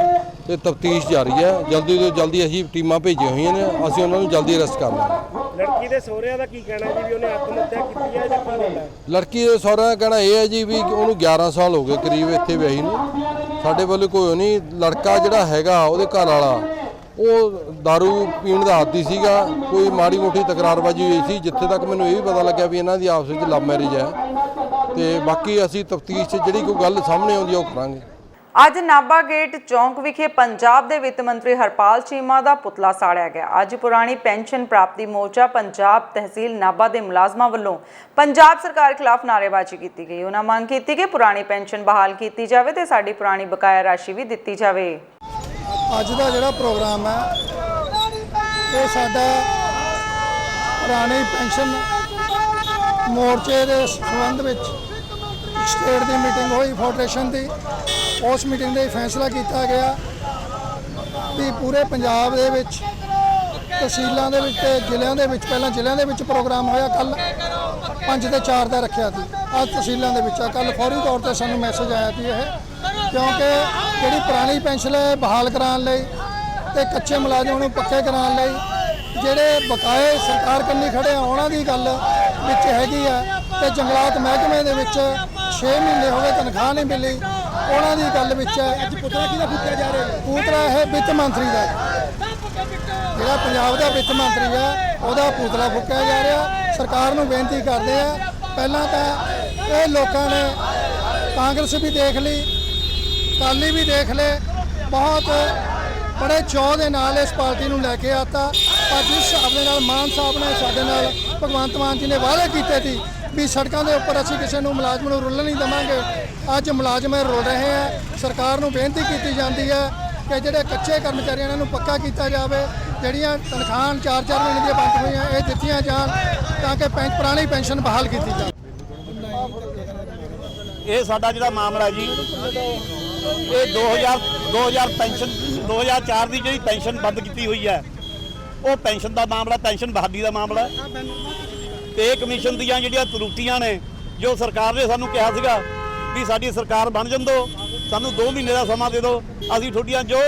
ਤੇ ਤਫਤੀਸ਼ ਜਾਰੀ ਹੈ। ਜਲਦੀ ਤੋਂ ਜਲਦੀ ਅਸੀਂ ਟੀਮਾਂ ਭੇਜੀਆਂ ਹੋਈਆਂ ਨੇ, ਅਸੀਂ ਉਹਨਾਂ ਨੂੰ ਜਲਦੀ ਅਰੈਸਟ ਕਰ ਲਾਂਗੇ। ਲੜਕੀ ਦੇ ਸਹੁਰਿਆਂ ਦਾ ਕੀ ਕਹਿਣਾ ਜੀ ਵੀ ਉਹਨੇ ਆਤਮ ਹੱਤਿਆ ਕੀਤੀ ਹੈ ਜਾਂ ਕੀ ਗੱਲ ਹੈ? ਲੜਕੀ ਦੇ ਸਹੁਰਿਆਂ ਦਾ ਕਹਿਣਾ ਇਹ ਹੈ ਜੀ ਵੀ ਉਹਨੂੰ 11 ਸਾਲ ਹੋ ਗਏ ਕਰੀਬ ਇੱਥੇ ਵਿਆਹੀ ਨੂੰ। ਸਾਡੇ ਵੱਲੋਂ ਕੋਈ ਨਹੀਂ। ਲੜਕਾ ਜਿਹੜਾ ਹੈਗਾ ਉਹਦੇ ਘਰ ਵਾਲਾ ਉਹ दारू ਪੀਣ ਦਾ ਆਦੀ ਸੀਗਾ। ਕੋਈ ਮਾੜੀ ਮੋਟੀ ਤਕਰਾਰਬਾਜੀ ਹੋਈ ਸੀ। ਜਿੱਥੇ ਤੱਕ ਮੈਨੂੰ ਇਹ ਵੀ ਪਤਾ ਲੱਗਿਆ ਵੀ ਇਹਨਾਂ ਦੀ ਆਪਸ ਵਿੱਚ ਲਵ ਮੈਰਿਜ ਹੈ ਤੇ ਬਾਕੀ ਅਸੀਂ ਤਫਤੀਸ਼ 'ਚ ਜਿਹੜੀ ਕੋਈ ਗੱਲ ਸਾਹਮਣੇ ਆਉਂਦੀ ਉਹ ਕਰਾਂਗੇ। ਅੱਜ ਨਾਭਾ ਗੇਟ ਚੌਂਕ ਵਿਖੇ ਪੰਜਾਬ ਦੇ ਵਿੱਤ ਮੰਤਰੀ ਹਰਪਾਲ ਚੀਮਾ ਦਾ ਪੁਤਲਾ ਸਾੜਿਆ ਗਿਆ। ਅੱਜ ਪੁਰਾਣੀ ਪੈਨਸ਼ਨ ਪ੍ਰਾਪਤੀ ਮੋਰਚਾ ਪੰਜਾਬ ਤਹਿਸੀਲ ਨਾਭਾ ਦੇ ਮੁਲਾਜ਼ਮਾਂ ਵੱਲੋਂ ਪੰਜਾਬ ਸਰਕਾਰ ਖਿਲਾਫ ਨਾਅਰੇਬਾਜ਼ੀ ਕੀਤੀ ਗਈ। ਉਹਨਾਂ ਮੰਗ ਕੀਤੀ ਕਿ ਪੁਰਾਣੀ ਪੈਨਸ਼ਨ ਬਹਾਲ ਕੀਤੀ ਜਾਵੇ ਤੇ ਸਾਡੀ ਪੁਰਾਣੀ ਬਕਾਇਆ ਰਾਸ਼ੀ ਵੀ ਦਿੱਤੀ ਜਾਵੇ। ਅੱਜ ਦਾ ਜਿਹੜਾ ਪ੍ਰੋਗਰਾਮ ਹੈ ਇਹ ਸਾਡਾ ਪੁਰਾਣੀ ਪੈਨਸ਼ਨ ਮੋਰਚੇ ਦੇ ਸੰਬੰਧ ਵਿੱਚ ਸਟੇਟ ਦੀ ਮੀਟਿੰਗ ਹੋਈ ਫੈਡਰੇਸ਼ਨ ਦੀ। ਉਸ ਮੀਟਿੰਗ ਦੇ ਫੈਸਲਾ ਕੀਤਾ ਗਿਆ ਵੀ ਪੂਰੇ ਪੰਜਾਬ ਦੇ ਵਿੱਚ ਤਹਿਸੀਲਾਂ ਦੇ ਵਿੱਚ ਤੇ ਜ਼ਿਲ੍ਹਿਆਂ ਦੇ ਵਿੱਚ, ਪਹਿਲਾਂ ਜ਼ਿਲ੍ਹਿਆਂ ਦੇ ਵਿੱਚ ਪ੍ਰੋਗਰਾਮ ਹੋਇਆ, ਕੱਲ 5 ਤੇ 4 ਦਾ ਰੱਖਿਆ ਸੀ। ਅੱਜ ਤਹਿਸੀਲਾਂ ਦੇ ਵਿੱਚ ਆ। ਕੱਲ ਫੌਰੀ ਤੌਰ ਤੇ ਸਾਨੂੰ ਮੈਸੇਜ ਆਇਆ ਸੀ ਇਹ, ਕਿਉਂਕਿ ਜਿਹੜੀ ਪੁਰਾਣੀ ਪੈਨਸ਼ਨ ਹੈ ਬਹਾਲ ਕਰਾਉਣ ਲਈ ਤੇ ਕੱਚੇ ਮੁਲਾਜ਼ਮਾਂ ਨੂੰ ਪੱਕੇ ਕਰਾਉਣ ਲਈ, ਜਿਹੜੇ ਬਕਾਏ ਸਰਕਾਰ ਕੰਨੀ ਖੜੇ ਆ ਉਹਨਾਂ ਦੀ ਗੱਲ ਵਿੱਚ ਹੈਗੀ ਆ ਤੇ ਜੰਗਲਾਤ ਮਹਿਕਮੇ ਦੇ ਵਿੱਚ 6 ਮਹੀਨੇ ਹੋ ਗਏ ਤਨਖਾਹ ਨਹੀਂ ਮਿਲੀ, ਉਹਨਾਂ ਦੀ ਗੱਲ ਵਿੱਚ ਹੈ। ਅੱਜ ਪੁਤਲਾ ਕਿਹਦਾ ਫੂਕਿਆ ਜਾ ਰਿਹਾ? ਪੁਤਲਾ ਇਹ ਵਿੱਤ ਮੰਤਰੀ ਦਾ, ਜਿਹੜਾ ਪੰਜਾਬ ਦਾ ਵਿੱਤ ਮੰਤਰੀ ਆ ਉਹਦਾ ਪੁਤਲਾ ਫੂਕਿਆ ਜਾ ਰਿਹਾ। ਸਰਕਾਰ ਨੂੰ ਬੇਨਤੀ ਕਰਦੇ ਆ, ਪਹਿਲਾਂ ਤਾਂ ਇਹ ਲੋਕਾਂ ਨੇ ਕਾਂਗਰਸ ਵੀ ਦੇਖ ਲਈ, ਅਕਾਲੀ ਵੀ ਦੇਖ ਲਏ, ਬਹੁਤ ਬੜੇ ਚਾਅ ਦੇ ਨਾਲ ਇਸ ਪਾਰਟੀ ਨੂੰ ਲੈ ਕੇ ਆਤਾ। ਪਰ ਜਿਸ ਹਿਸਾਬ ਦੇ ਨਾਲ ਮਾਨ ਸਾਹਿਬ ਨੇ ਸਾਡੇ ਨਾਲ ਭਗਵੰਤ ਮਾਨ ਜੀ ਨੇ ਵਾਅਦੇ ਕੀਤੇ ਸੀ ਵੀ ਸੜਕਾਂ ਦੇ ਉੱਪਰ ਅਸੀਂ ਕਿਸੇ ਨੂੰ ਮੁਲਾਜ਼ਮ ਨੂੰ ਰੁਲਣ ਨਹੀਂ ਦੇਵਾਂਗੇ, ਅੱਜ ਮੁਲਾਜ਼ਮ ਰੁਲ ਰਹੇ ਆ। ਸਰਕਾਰ ਨੂੰ ਬੇਨਤੀ ਕੀਤੀ ਜਾਂਦੀ ਹੈ ਕਿ ਜਿਹੜੇ ਕੱਚੇ ਕਰਮਚਾਰੀਆਂ ਇਹਨਾਂ ਨੂੰ ਪੱਕਾ ਕੀਤਾ ਜਾਵੇ, ਜਿਹੜੀਆਂ ਤਨਖਾਹਾਂ 4-4 ਮਹੀਨੇ ਦੀਆਂ ਬੰਦ ਹੋਈਆਂ ਇਹ ਦਿੱਤੀਆਂ ਜਾਣ ਤਾਂ ਕਿ ਪੁਰਾਣੀ ਪੈਨਸ਼ਨ ਬਹਾਲ ਕੀਤੀ ਜਾਵੇ। ਇਹ ਸਾਡਾ ਜਿਹੜਾ ਮਾਮਲਾ ਜੀ, ਇਹ 2000 ਪੈਨਸ਼ਨ 2004 ਦੀ ਜਿਹੜੀ ਪੈਨਸ਼ਨ ਬੰਦ ਕੀਤੀ ਹੋਈ ਹੈ, ਉਹ ਪੈਨਸ਼ਨ ਦਾ ਮਾਮਲਾ, ਪੈਨਸ਼ਨ ਬਹਾਲੀ ਦਾ ਮਾਮਲਾ ਤੇ ਕਮਿਸ਼ਨ ਦੀਆਂ ਜਿਹੜੀਆਂ ਤਰੁੱਟੀਆਂ ਨੇ, ਜੋ ਸਰਕਾਰ ਨੇ ਸਾਨੂੰ ਕਿਹਾ ਸੀਗਾ ਵੀ ਸਾਡੀ ਸਰਕਾਰ ਬਣ ਜਾਂਦੋ, ਸਾਨੂੰ 2 ਮਹੀਨੇ ਦਾ ਸਮਾਂ ਦੇ ਦਿਓ, ਅਸੀਂ ਤੁਹਾਡੀਆਂ ਜੋ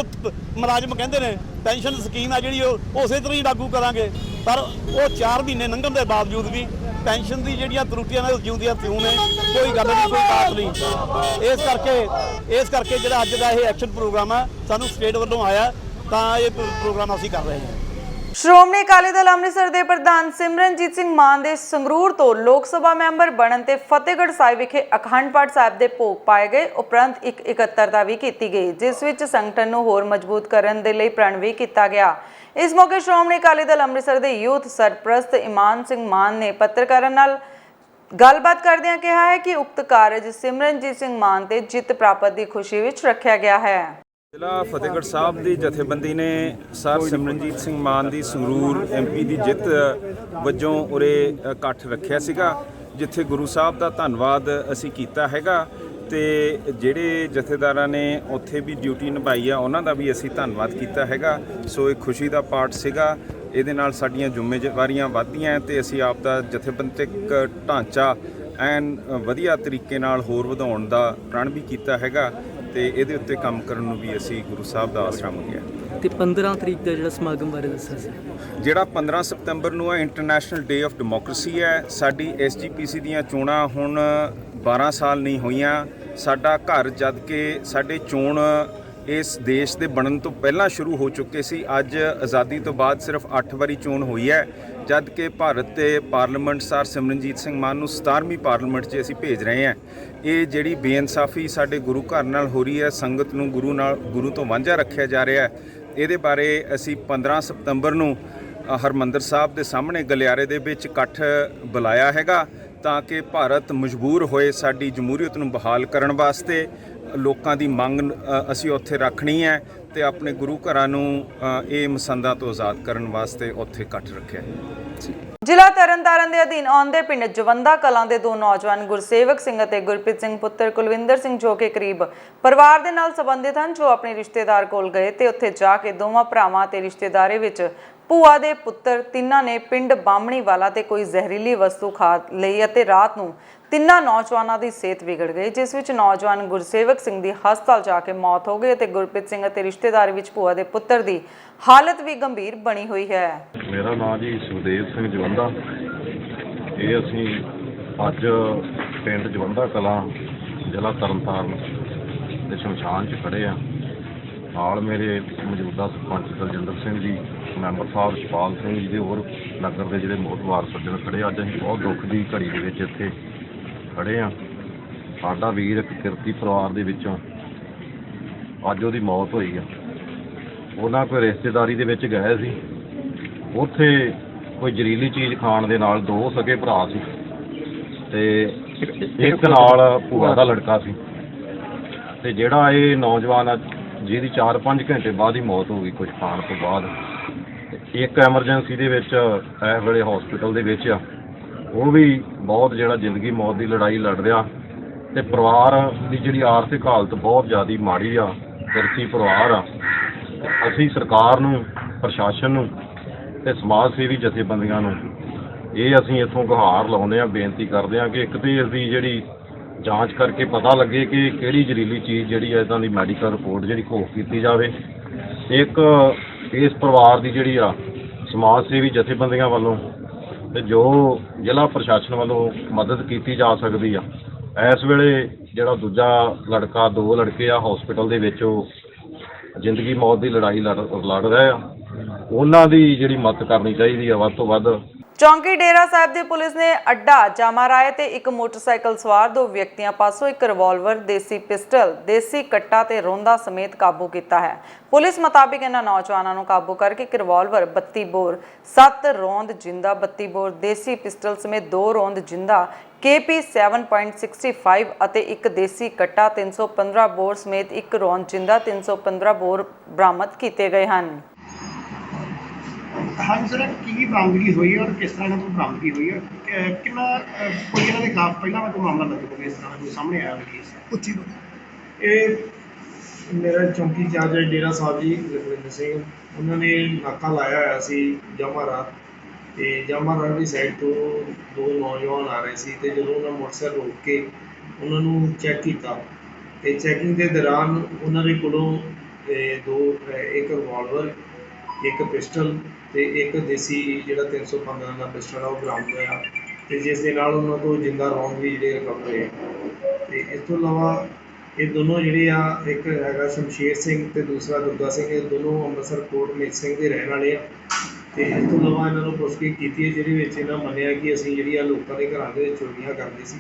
ਮੁਲਾਜ਼ਮ ਕਹਿੰਦੇ ਨੇ ਪੈਨਸ਼ਨ ਸਕੀਮ ਆ ਜਿਹੜੀ ਉਹ ਉਸੇ ਤਰ੍ਹਾਂ ਹੀ ਲਾਗੂ ਕਰਾਂਗੇ। ਪਰ ਉਹ 4 ਮਹੀਨੇ ਲੰਘਣ ਦੇ ਬਾਵਜੂਦ ਵੀ ਪੈਨਸ਼ਨ ਦੀ ਜਿਹੜੀਆਂ ਤਰੁੱਟੀਆਂ ਨੇ ਜਿਉਂਦੀਆਂ ਤਿਉਂ ਨੇ, ਕੋਈ ਗੱਲ ਨਹੀਂ, ਕੋਈ ਬਾਤ ਨਹੀਂ। ਇਸ ਕਰਕੇ ਜਿਹੜਾ ਅੱਜ ਦਾ ਇਹ ਐਕਸ਼ਨ ਪ੍ਰੋਗਰਾਮ ਆ ਸਾਨੂੰ ਸਟੇਟ ਵੱਲੋਂ ਆਇਆ, ਤਾਂ ਇਹ ਪ੍ਰੋਗਰਾਮ ਅਸੀਂ ਕਰ ਰਹੇ ਹਾਂ। ਸ਼੍ਰੋਮਣੀ ਅਕਾਲੀ ਦਲ ਅੰਮ੍ਰਿਤਸਰ ਦੇ ਪ੍ਰਧਾਨ ਸਿਮਰਨਜੀਤ ਸਿੰਘ ਮਾਨ ਦੇ ਸੰਗਰੂਰ ਤੋਂ ਲੋਕ ਸਭਾ ਮੈਂਬਰ ਬਣਨ ਤੇ ਫਤਿਹਗੜ੍ਹ ਸਾਹਿਬ ਵਿਖੇ ਅਖੰਡ ਪਾਠ ਸਾਹਿਬ ਦੇ ਭੋਗ ਪਾਏ ਗਏ। ਉਪਰੰਤ ਇੱਕ ਇਕੱਤਰਤਾ ਵੀ ਕੀਤੀ ਗਈ, ਜਿਸ ਵਿੱਚ ਸੰਗਠਨ ਨੂੰ ਹੋਰ ਮਜ਼ਬੂਤ ਕਰਨ ਦੇ ਲਈ ਪ੍ਰਣ ਵੀ ਕੀਤਾ ਗਿਆ। ਇਸ ਮੌਕੇ ਸ਼੍ਰੋਮਣੀ ਅਕਾਲੀ ਦਲ ਅੰਮ੍ਰਿਤਸਰ ਦੇ ਯੂਥ ਸਰਪ੍ਰਸਤ ਇਮਾਨ ਸਿੰਘ ਮਾਨ ਨੇ ਪੱਤਰਕਾਰਾਂ ਨਾਲ ਗੱਲਬਾਤ ਕਰਦਿਆਂ ਕਿਹਾ ਹੈ ਕਿ ਉਕਤ ਕਾਰਜ ਸਿਮਰਨਜੀਤ ਸਿੰਘ ਮਾਨ ਤੇ ਜਿੱਤ ਪ੍ਰਾਪਤ ਦੀ ਖੁਸ਼ੀ ਵਿੱਚ ਰੱਖਿਆ ਗਿਆ ਹੈ। ਜ਼ਿਲ੍ਹਾ ਫਤਿਹਗੜ੍ਹ ਸਾਹਿਬ ਦੀ ਜਥੇਬੰਦੀ ਨੇ ਸਰ ਸਿਮਰਨਜੀਤ ਸਿੰਘ ਮਾਨ ਦੀ ਸੰਗਰੂਰ MP ਦੀ ਜਿੱਤ ਵਜੋਂ ਉਰੇ ਇਕੱਠ ਰੱਖਿਆ ਸੀਗਾ, ਜਿੱਥੇ ਗੁਰੂ ਸਾਹਿਬ ਦਾ ਧੰਨਵਾਦ ਅਸੀਂ ਕੀਤਾ ਹੈਗਾ ਤੇ ਜਿਹੜੇ ਜਥੇਦਾਰਾਂ ਨੇ ਉੱਥੇ ਵੀ ਡਿਊਟੀ ਨਿਭਾਈ ਆ ਉਹਨਾਂ ਦਾ ਵੀ ਅਸੀਂ ਧੰਨਵਾਦ ਕੀਤਾ ਹੈਗਾ। ਸੋ ਇਹ ਖੁਸ਼ੀ ਦਾ ਪਾਰਟ ਸੀਗਾ। ਇਹਦੇ ਨਾਲ ਸਾਡੀਆਂ ਜ਼ਿੰਮੇਵਾਰੀਆਂ ਵੱਧਦੀਆਂ ਤੇ ਅਸੀਂ ਆਪ ਦਾ ਜਥੇਬੰਦਕ ਢਾਂਚਾ ਐਨ ਵਧੀਆ ਤਰੀਕੇ ਨਾਲ ਹੋਰ ਵਧਾਉਣ ਦਾ ਪ੍ਰਣ ਵੀ ਕੀਤਾ ਹੈਗਾ ਤੇ ਇਹਦੇ ਉੱਤੇ ਕੰਮ ਕਰਨ ਨੂੰ ਵੀ ਅਸੀਂ ਗੁਰੂ ਸਾਹਿਬ ਦਾ ਆਸਰਾ ਮੰਗਿਆ। ਤੇ 15 ਤਰੀਕ ਦਾ ਜਿਹੜਾ ਸਮਾਗਮ ਬਾਰੇ ਦੱਸਿਆ ਸੀ, ਜਿਹੜਾ 15 ਸਤੰਬਰ ਨੂੰ ਹੈ ਇੰਟਰਨੈਸ਼ਨਲ ਡੇ ਆਫ ਡੈਮੋਕ੍ਰੇਸੀ ਹੈ। ਸਾਡੀ SGPC ਦੀਆਂ ਚੋਣਾਂ ਹੁਣ 12 ਸਾਲ ਨਹੀਂ ਹੋਈਆਂ। ਸਾਡਾ ਘਰ ਜਦ ਕਿ ਸਾਡੇ ਚੋਣ ਇਸ ਦੇਸ਼ ਦੇ ਬਣਨ ਤੋਂ ਪਹਿਲਾਂ ਸ਼ੁਰੂ ਹੋ ਚੁੱਕੇ ਸੀ। ਅੱਜ ਆਜ਼ਾਦੀ ਤੋਂ ਬਾਅਦ ਸਿਰਫ 8 ਵਾਰੀ ਚੋਣ ਹੋਈ ਹੈ, ਜਦ ਕਿ ਭਾਰਤ ਦੇ ਪਾਰਲੀਮੈਂਟ ਸਰ ਸਿਮਰਨਜੀਤ ਸਿੰਘ ਮਾਨ ਨੂੰ 17ਵੀਂ ਪਾਰਲੀਮੈਂਟ 'ਚ ਅਸੀਂ ਭੇਜ ਰਹੇ ਹਾਂ। ਇਹ ਜਿਹੜੀ ਬੇਇਨਸਾਫੀ ਸਾਡੇ ਗੁਰੂ ਘਰ ਨਾਲ ਹੋ ਰਹੀ ਹੈ, ਸੰਗਤ ਨੂੰ ਗੁਰੂ ਤੋਂ ਵਾਂਝਾ ਰੱਖਿਆ ਜਾ ਰਿਹਾ ਹੈ, ਇਹਦੇ ਬਾਰੇ ਅਸੀਂ 15 ਸਤੰਬਰ ਨੂੰ ਹਰਮੰਦਰ ਸਾਹਿਬ ਦੇ ਸਾਹਮਣੇ ਗਲਿਆਰੇ ਦੇ ਵਿੱਚ ਇਕੱਠ ਬੁਲਾਇਆ ਹੈਗਾ ਤਾਂ ਕਿ ਭਾਰਤ ਮਜਬੂਰ ਹੋਏ ਸਾਡੀ ਜਮਹੂਰੀਅਤ ਨੂੰ ਬਹਾਲ ਕਰਨ ਵਾਸਤੇ। ਲੋਕਾਂ ਦੀ ਮੰਗ ਅਸੀਂ ਉੱਥੇ ਰੱਖਣੀ ਹੈ ਤੇ ਆਪਣੇ ਗੁਰੂ ਘਰਾਂ ਨੂੰ ਇਹ ਮਸੰਦਾਂ ਤੋਂ ਆਜ਼ਾਦ ਕਰਨ ਵਾਸਤੇ ਉੱਥੇ ਇਕੱਠ ਰੱਖਿਆ ਹੈ। ਜ਼ਿਲ੍ਹਾ ਤਰਨਤਾਰਨ ਦੇ ਅਧੀਨ ਆਉਂਦੇ ਪਿੰਡ ਜਵੰਦਾ ਕਲਾਂ ਦੇ 2 ਨੌਜਵਾਨ ਗੁਰਸੇਵਕ ਸਿੰਘ ਅਤੇ ਗੁਰਪ੍ਰੀਤ ਸਿੰਘ ਪੁੱਤਰ ਕੁਲਵਿੰਦਰ ਸਿੰਘ, ਜੋ ਕਿ ਕਰੀਬ ਪਰਿਵਾਰ ਦੇ ਨਾਲ ਸੰਬੰਧਿਤ ਹਨ, ਜੋ ਆਪਣੇ ਰਿਸ਼ਤੇਦਾਰ ਕੋਲ ਗਏ ਤੇ ਉੱਥੇ ਜਾ ਕੇ ਦੋਵਾਂ ਭਰਾਵਾਂ ਤੇ ਰਿਸ਼ਤੇਦਾਰੀ ਵਿੱਚ ਭੂਆ ਦੇ ਪੁੱਤਰ ਤਿੰਨਾਂ ਨੇ ਪਿੰਡ ਬਾਹਮਣੀ ਵਾਲਾ ਤੇ ਕੋਈ ਜ਼ਹਿਰੀਲੀ ਵਸਤੂ ਖਾ ਲਈ ਅਤੇ ਰਾਤ ਨੂੰ ਤਿੰਨਾਂ ਨੌਜਵਾਨਾਂ ਦੀ ਸਿਹਤ ਵਿਗੜ ਗਈ, ਜਿਸ ਵਿੱਚ ਨੌਜਵਾਨ ਗੁਰਸੇਵਕ ਸਿੰਘ ਦੀ ਹਸਪਤਾਲ ਜਾ ਕੇ ਮੌਤ ਹੋ ਗਈ ਅਤੇ ਗੁਰਪ੍ਰੀਤ ਸਿੰਘ ਅਤੇ ਰਿਸ਼ਤੇਦਾਰੀ ਵਿੱਚ ਭੂਆ ਦੇ ਪੁੱਤਰ ਦੀ ਹਾਲਤ ਵੀ ਗੰਭੀਰ ਬਣੀ ਹੋਈ ਹੈ। ਮੇਰਾ ਨਾਮ ਜੀ ਸੁਖਦੇਵ ਸਿੰਘ ਜਵੰਦਾ। ਇਹ ਅਸੀਂ ਅੱਜ ਪਿੰਡ ਜਵੰਦਾ ਕਲਾਂ ਜ਼ਿਲ੍ਹਾ ਤਰਨਤਾਰਨ ਦੇ ਸ਼ਮਸ਼ਾਨ 'ਚ ਖੜੇ ਆ। ਨਾਲ ਮੇਰੇ ਮੌਜੂਦਾ ਸਰਪੰਚ ਦਲਜਿੰਦਰ ਸਿੰਘ ਜੀ, ਮੈਂਬਰ ਸਾਹਿਬ ਸ਼ਪਾਲ ਸਿੰਘ ਜੀ ਦੇ ਹੋਰ ਨਗਰ ਦੇ ਜਿਹੜੇ ਮੋਹਤਵਾਰ ਸੱਜਣ ਖੜੇ। ਅੱਜ ਅਸੀਂ ਬਹੁਤ ਦੁੱਖ ਦੀ ਘੜੀ ਦੇ ਵਿੱਚ ਇੱਥੇ ਖੜੇ ਆ। ਸਾਡਾ ਵੀਰ ਇੱਕ ਕਿਰਤੀ ਪਰਿਵਾਰ ਦੇ ਵਿੱਚੋਂ ਅੱਜ ਉਹਦੀ ਮੌਤ ਹੋਈ ਆ। ਉਹਨਾਂ ਕੋਈ ਰਿਸ਼ਤੇਦਾਰੀ ਦੇ ਵਿੱਚ ਗਏ ਸੀ, ਉੱਥੇ ਕੋਈ ਜ਼ਹਿਰੀਲੀ ਚੀਜ਼ ਖਾਣ ਦੇ ਨਾਲ 2 ਸਕੇ ਭਰਾ ਸੀ ਤੇ ਇੱਕ ਨਾਲ ਭੂਆ ਦਾ ਲੜਕਾ ਸੀ ਤੇ ਜਿਹੜਾ ਇਹ ਨੌਜਵਾਨ ਆ ਜਿਹਦੀ 4-5 ਘੰਟੇ ਬਾਅਦ ਹੀ ਮੌਤ ਹੋ ਗਈ ਕੁਝ ਖਾਣ ਤੋਂ ਬਾਅਦ। ਇੱਕ ਐਮਰਜੈਂਸੀ ਦੇ ਵਿੱਚ ਇਸ ਵੇਲੇ ਹਸਪੀਟਲ ਦੇ ਵਿੱਚ ਆ, ਉਹ ਵੀ ਬਹੁਤ ਜਿਹੜਾ ਜ਼ਿੰਦਗੀ ਮੌਤ ਦੀ ਲੜਾਈ ਲੜ ਰਿਹਾ ਤੇ ਪਰਿਵਾਰ ਦੀ ਜਿਹੜੀ ਆਰਥਿਕ ਹਾਲਤ ਬਹੁਤ ਜ਼ਿਆਦਾ ਮਾੜੀ ਆ, ਕਿਰਤੀ ਪਰਿਵਾਰ ਆ। ਅਸੀਂ ਸਰਕਾਰ ਨੂੰ, ਪ੍ਰਸ਼ਾਸਨ ਨੂੰ ਤੇ ਸਮਾਜ ਸੇਵੀ ਜਥੇਬੰਦੀਆਂ ਨੂੰ ਇਹ ਅਸੀਂ ਇੱਥੋਂ ਗੁਹਾਰ ਲਾਉਂਦੇ ਆ, ਬੇਨਤੀ ਕਰਦੇ ਆ ਕਿ ਇੱਕ ਤੇ ਇਸ ਦੀ ਜਿਹੜੀ ਜਾਂਚ ਕਰਕੇ ਪਤਾ ਲੱਗੇ ਕਿ ਕਿਹੜੀ ਜ਼ਹਿਰੀਲੀ ਚੀਜ਼ ਜਿਹੜੀ ਹੈ ਇੱਦਾਂ ਦੀ ਮੈਡੀਕਲ ਰਿਪੋਰਟ ਜਿਹੜੀ ਘੋਖ ਕੀਤੀ ਜਾਵੇ। ਇੱਕ ਇਸ ਪਰਿਵਾਰ ਦੀ ਜਿਹੜੀ ਆ ਸਮਾਜ ਸੇਵੀ ਜਥੇਬੰਦੀਆਂ ਵੱਲੋਂ ਤੇ ਜੋ ਜ਼ਿਲ੍ਹਾ ਪ੍ਰਸ਼ਾਸਨ ਵੱਲੋਂ ਮਦਦ ਕੀਤੀ ਜਾ ਸਕਦੀ ਆ। ਇਸ ਵੇਲੇ ਜਿਹੜਾ ਦੂਜਾ ਲੜਕਾ, 2 ਲੜਕੇ ਆ ਹਸਪੀਟਲ ਦੇ ਵਿੱਚ, ਉਹ ਜ਼ਿੰਦਗੀ ਮੌਤ ਦੀ ਲੜਾਈ ਲੜ ਰਹੇ ਆ। ਉਹਨਾਂ ਦੀ ਜਿਹੜੀ ਮਦਦ ਕਰਨੀ ਚਾਹੀਦੀ ਆ ਵੱਧ ਤੋਂ ਵੱਧ। ਚੌਂਕੀ ਡੇਰਾ ਸਾਹਿਬ ਦੀ ਪੁਲਿਸ ਨੇ ਅੱਡਾ ਜਾਮਾ ਰਾਏ ਤੇ ਇੱਕ ਮੋਟਰਸਾਈਕਲ ਸਵਾਰ 2 ਵਿਅਕਤੀਆਂ ਪਾਸੋਂ ਇੱਕ ਰਿਵਾਲਵਰ, ਦੇਸੀ ਪਿਸਟਲ, ਦੇਸੀ ਕੱਟਾ ਤੇ ਰੋਂਦਾ ਸਮੇਤ ਕਾਬੂ ਕੀਤਾ ਹੈ। ਪੁਲਿਸ ਮੁਤਾਬਿਕ ਇਹਨਾਂ ਨੌਜਵਾਨਾਂ ਨੂੰ ਕਾਬੂ ਕਰਕੇ ਇੱਕ ਰਿਵਾਲਵਰ 32 ਬੋਰ, 7 ਰੌਂਦ ਜਿੰਦਾ 32 ਬੋਰ, ਦੇਸੀ ਪਿਸਟਲ ਸਮੇਤ 2 ਰੌਂਦ ਜਿੰਦਾ KP 7.65 ਅਤੇ ਇੱਕ ਦੇਸੀ ਕੱਟਾ 315 ਬੋਰ ਸਮੇਤ ਇੱਕ ਰੌਂਦ ਜਿੰਦਾ 315 ਬੋਰ ਬਰਾਮਦ ਕੀਤੇ ਗਏ ਹਨ। हाँ सर, की बरामदगी हुई है और किस तरह की बरामदगी हुई है? कितना कोई इन्हों के खिलाफ पहला कोई मामला दर्ज हो गया, इस तरह कोई सामने आया केस? ये मेरा चौंकी इंचार्ज डेरा साहब जी लखविंदर सिंह, उन्होंने नाका लाया होया सी जामा रात ते जामा रात की साइड तो 2 नौजवान आ रहे थे, तो जो उन्होंने मोटरसाइकिल रोक के उन्होंने चैक किया तो चैकिंग के दौरान उन्होंने कोलों एक रिवाल्वर, एक पिस्टल ਤੇ ਇੱਕ ਦੇਸੀ ਜਿਹੜਾ 315 ਦਾ ਪਿਸਟਲ ਆ ਉਹ ਬਰਾਮਦ ਹੋਇਆ ਤੇ ਜਿਸ ਦੇ ਨਾਲ ਉਹਨਾਂ ਤੋਂ ਜਿੰਦਾ ਰੌਂਦ ਵੀ ਜਿਹੜੇ ਰਿਕਵਰ ਹੋਏ। ਤੇ ਇਸ ਤੋਂ ਇਲਾਵਾ ਇਹ ਦੋਨੋਂ ਜਿਹੜੇ ਆ, ਇੱਕ ਹੈਗਾ ਸ਼ਮਸ਼ੇਰ ਸਿੰਘ ਤੇ ਦੂਸਰਾ ਦੁਰਗਾ ਸਿੰਘ, ਇਹ ਦੋਨੋਂ ਅੰਮ੍ਰਿਤਸਰ ਕੋਟ ਮੇਜ ਸਿੰਘ ਦੇ ਰਹਿਣ ਵਾਲੇ ਆ। ਤੇ ਇਸ ਤੋਂ ਇਲਾਵਾ ਇਹਨਾਂ ਨੂੰ ਪੁੱਛਗਿੱਛ ਕੀਤੀ ਹੈ, ਜਿਹਦੇ ਵਿੱਚ ਇਹਨਾਂ ਮੰਨਿਆ ਕਿ ਅਸੀਂ ਜਿਹੜੀ ਆ ਲੋਕਾਂ ਦੇ ਘਰਾਂ ਦੇ ਵਿੱਚ ਚੋਰੀਆਂ ਕਰਦੇ ਸੀ